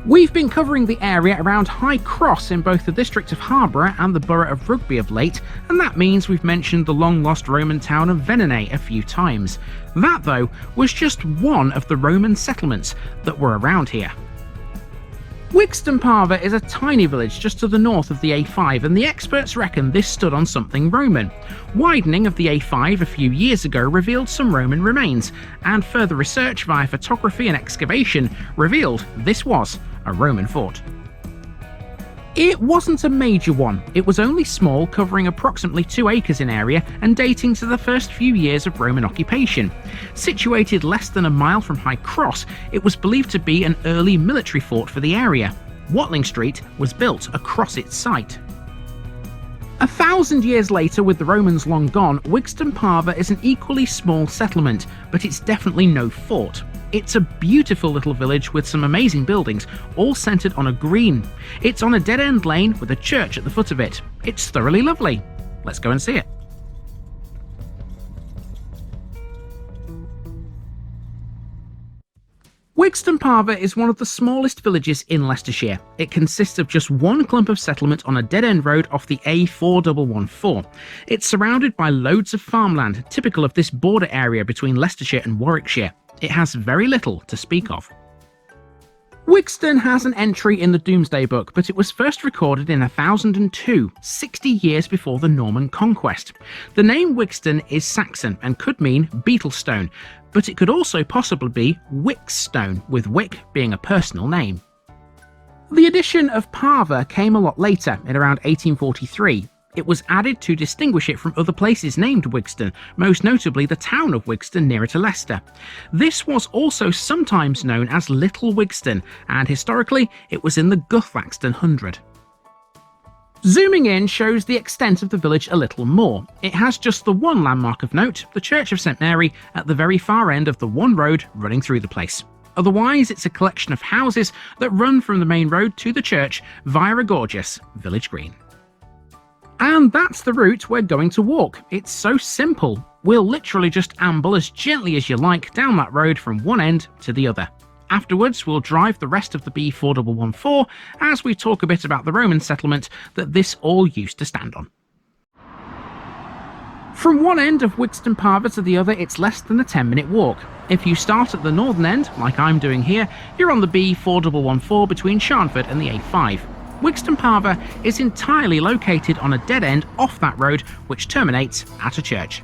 We've been covering the area around High Cross in both the district of Harborough and the borough of Rugby of late, and that means we've mentioned the long-lost Roman town of Venenay a few times. That, though, was just one of the Roman settlements that were around here. Wigston Parva is a tiny village just to the north of the A5, and the experts reckon this stood on something Roman. Widening of the A5 a few years ago revealed some Roman remains, and further research via photography and excavation revealed this was a Roman fort. It wasn't a major one, it was only small, covering approximately 2 acres in area and dating to the first few years of Roman occupation. Situated less than a mile from High Cross, it was believed to be an early military fort for the area. Watling Street was built across its site. 1,000 years later, with the Romans long gone, Wigston Parva is an equally small settlement, but it's definitely no fort. It's a beautiful little village with some amazing buildings, all centred on a green. It's on a dead-end lane with a church at the foot of it. It's thoroughly lovely. Let's go and see it. Wigston Parva is one of the smallest villages in Leicestershire. It consists of just one clump of settlement on a dead-end road off the A4114. It's surrounded by loads of farmland, typical of this border area between Leicestershire and Warwickshire. It has very little to speak of. Wigston has an entry in the Domesday Book, but it was first recorded in 1002, 60 years before the Norman conquest. The name Wigston is Saxon and could mean beetlestone, but it could also possibly be Wickstone, with Wick being a personal name. The addition of Parva came a lot later, in around 1843. It was added to distinguish it from other places named Wigston, most notably the town of Wigston nearer to Leicester. This was also sometimes known as Little Wigston, and historically it was in the Guthlaxton 100. Zooming in shows the extent of the village a little more. It has just the one landmark of note, the Church of St Mary, at the very far end of the one road running through the place. Otherwise, it's a collection of houses that run from the main road to the church via a gorgeous village green. And that's the route we're going to walk. It's so simple. We'll literally just amble as gently as you like down that road from one end to the other. Afterwards, we'll drive the rest of the B4114 as we talk a bit about the Roman settlement that this all used to stand on. From one end of Wigston Parva to the other, it's less than a 10-minute walk. If you start at the northern end, like I'm doing here, you're on the B4114 between Sharnford and the A5. Wigston Parva is entirely located on a dead end off that road, which terminates at a church.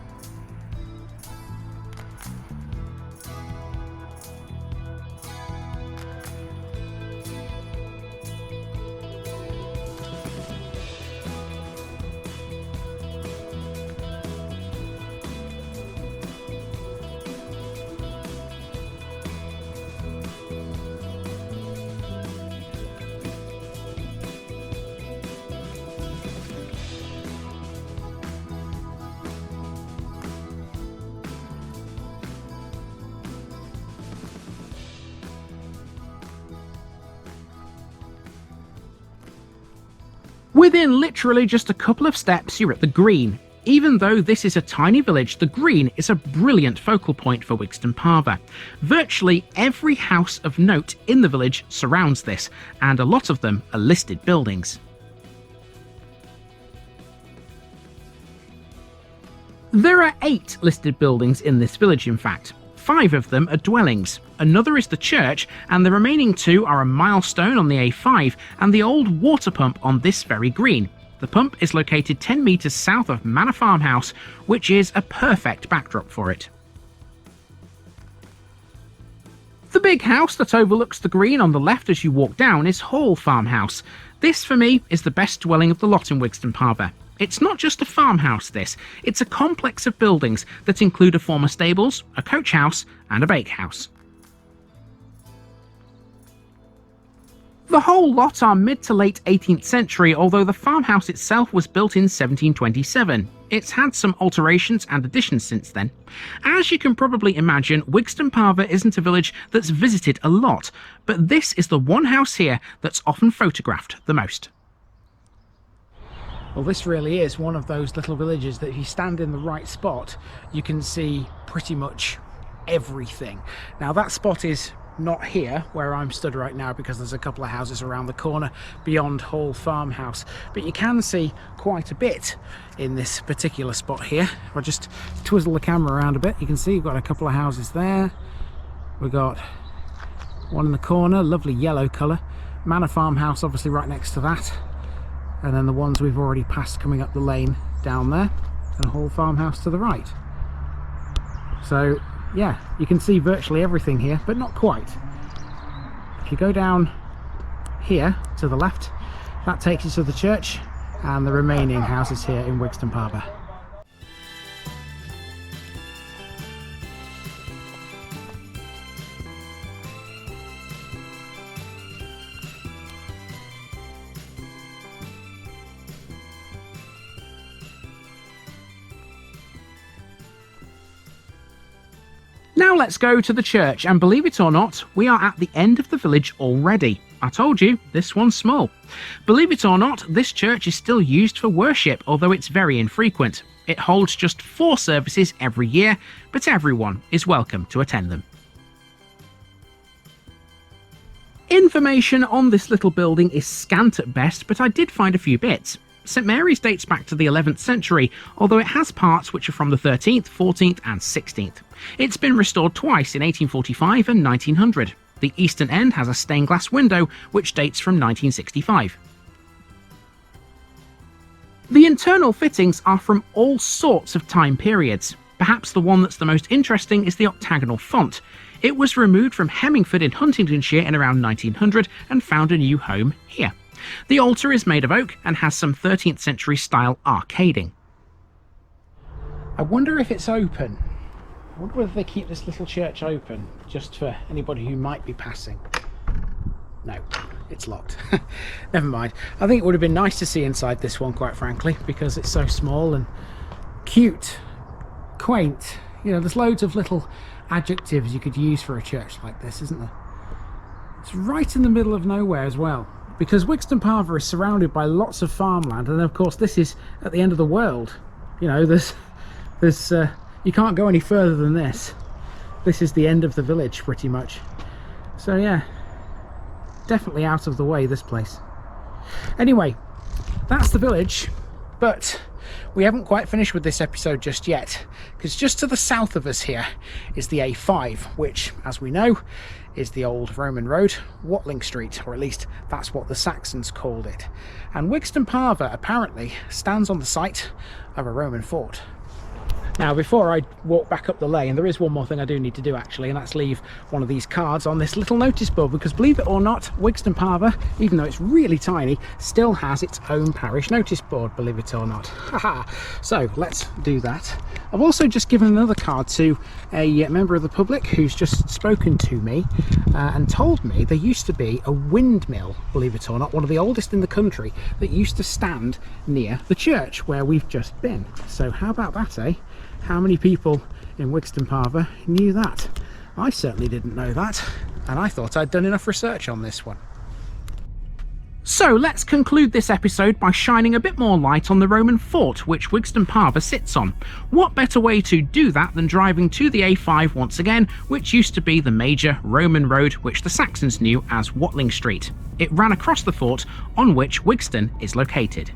Within literally just a couple of steps, you're at the Green. Even though this is a tiny village, the Green is a brilliant focal point for Wigston Parva. Virtually every house of note in the village surrounds this, and a lot of them are listed buildings. There are 8 listed buildings in this village, in fact. 5 of them are dwellings. Another is the church, and the remaining 2 are a milestone on the A5 and the old water pump on this very green. The pump is located 10 metres south of Manor Farmhouse, which is a perfect backdrop for it. The big house that overlooks the green on the left as you walk down is Hall Farmhouse. This, for me, is the best dwelling of the lot in Wigston Parva. It's not just a farmhouse, this. It's a complex of buildings that include a former stables, a coach house, and a bakehouse. The whole lot are mid to late 18th century, although the farmhouse itself was built in 1727. It's had some alterations and additions since then. As you can probably imagine, Wigston Parva isn't a village that's visited a lot, but this is the one house here that's often photographed the most. Well, this really is one of those little villages that if you stand in the right spot, you can see pretty much everything. Now, that spot is not here where I'm stood right now because there's a couple of houses around the corner beyond Hall Farmhouse, but you can see quite a bit in this particular spot here. If I just twizzle the camera around a bit, you can see you've got a couple of houses there. We've got one in the corner, lovely yellow colour. Manor Farmhouse obviously right next to that. And then the ones we've already passed coming up the lane down there, and Hall Farmhouse to the right. So yeah, you can see virtually everything here, but not quite. If you go down here to the left, That takes you to the church and the remaining houses here in Wigston Parva. Now let's go to the church, and believe it or not, we are at the end of the village already. I told you, this one's small. Believe it or not, this church is still used for worship, although it's very infrequent. It holds just 4 services every year, but everyone is welcome to attend them. Information on this little building is scant at best, but I did find a few bits. St Mary's dates back to the 11th century, although it has parts which are from the 13th, 14th and 16th. It's been restored twice in 1845 and 1900. The eastern end has a stained glass window which dates from 1965. The internal fittings are from all sorts of time periods. Perhaps the one that's the most interesting is the octagonal font. It was removed from Hemmingford in Huntingdonshire in around 1900 and found a new home here. The altar is made of oak and has some 13th century style arcading. I wonder if it's open. I wonder whether they keep this little church open just for anybody who might be passing. No, it's locked. Never mind. I think it would have been nice to see inside this one, quite frankly, because it's so small and cute, quaint. You know, there's loads of little adjectives you could use for a church like this, isn't there? It's right in the middle of nowhere as well, because Wigston Parva is surrounded by lots of farmland, and of course this is at the end of the world. You know, there's you can't go any further than this. This is the end of the village, pretty much. So yeah, definitely out of the way, this place. Anyway, that's the village, but we haven't quite finished with this episode just yet, because just to the south of us here is the A5, which, as we know, is the old Roman road, Watling Street, or at least that's what the Saxons called it. And Wigston Parva apparently stands on the site of a Roman fort. Now, before I walk back up the lane, there is one more thing I do need to do actually, and that's leave one of these cards on this little notice board, because believe it or not, Wigston Parva, even though it's really tiny, still has its own parish notice board, believe it or not. Haha. So let's do that. I've also just given another card to a member of the public who's just spoken to me and told me there used to be a windmill, believe it or not, one of the oldest in the country, that used to stand near the church where we've just been. So how about that, eh? How many people in Wigston Parva knew that? I certainly didn't know that, and I thought I'd done enough research on this one. So let's conclude this episode by shining a bit more light on the Roman fort which Wigston Parva sits on. What better way to do that than driving to the A5 once again, which used to be the major Roman road which the Saxons knew as Watling Street. It ran across the fort on which Wigston is located.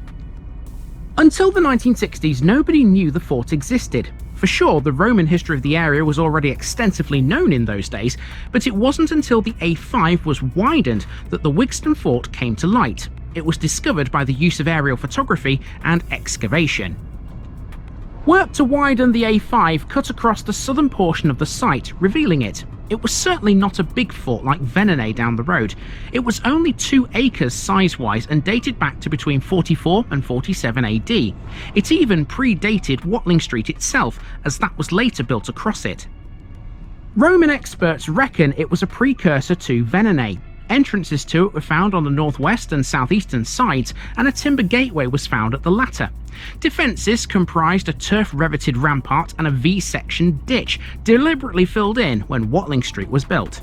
Until the 1960s, nobody knew the fort existed. For sure, the Roman history of the area was already extensively known in those days, but it wasn't until the A5 was widened that the Wigston fort came to light. It was discovered by the use of aerial photography and excavation. Work to widen the A5 cut across the southern portion of the site, revealing it. It was certainly not a big fort like Venenay down the road. It was only 2 acres size-wise and dated back to between 44 and 47 AD. It even predated Watling Street itself, as that was later built across it. Roman experts reckon it was a precursor to Venenay. Entrances to it were found on the northwest and southeastern sides, and a timber gateway was found at the latter. Defences comprised a turf-revetted rampart and a V-section ditch, deliberately filled in when Watling Street was built.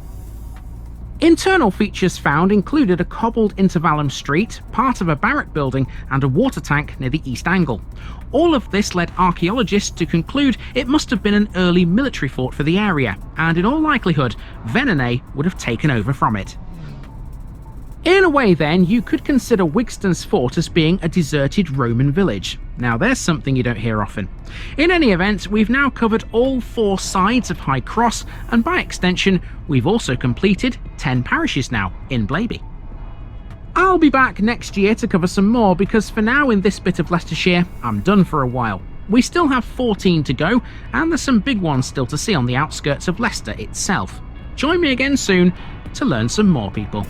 Internal features found included a cobbled intervallum street, part of a barrack building, and a water tank near the east angle. All of this led archaeologists to conclude it must have been an early military fort for the area, and in all likelihood, Venenay would have taken over from it. In a way then, you could consider Wigston's fort as being a deserted Roman village. Now there's something you don't hear often. In any event, we've now covered all 4 sides of High Cross, and by extension, we've also completed 10 parishes now in Blaby. I'll be back next year to cover some more, because for now in this bit of Leicestershire, I'm done for a while. We still have 14 to go, and there's some big ones still to see on the outskirts of Leicester itself. Join me again soon to learn some more, people.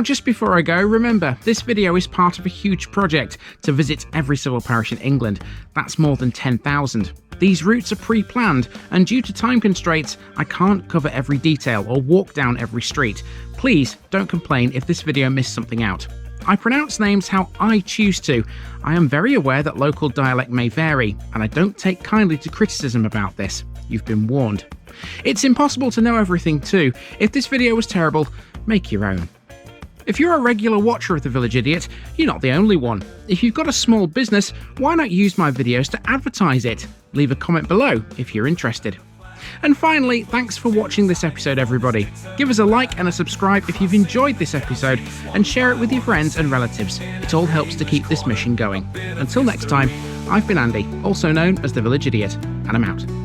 just before I go, remember, this video is part of a huge project to visit every civil parish in England. That's more than 10,000. These routes are pre-planned, and due to time constraints, I can't cover every detail or walk down every street. Please don't complain if this video missed something out. I pronounce names how I choose to. I am very aware that local dialect may vary, and I don't take kindly to criticism about this. You've been warned. It's impossible to know everything too. If this video was terrible, make your own. If you're a regular watcher of The Village Idiot, you're not the only one. If you've got a small business, why not use my videos to advertise it? Leave a comment below if you're interested. And finally, thanks for watching this episode, everybody. Give us a like and a subscribe if you've enjoyed this episode, and share it with your friends and relatives. It all helps to keep this mission going. Until next time, I've been Andy, also known as The Village Idiot, and I'm out.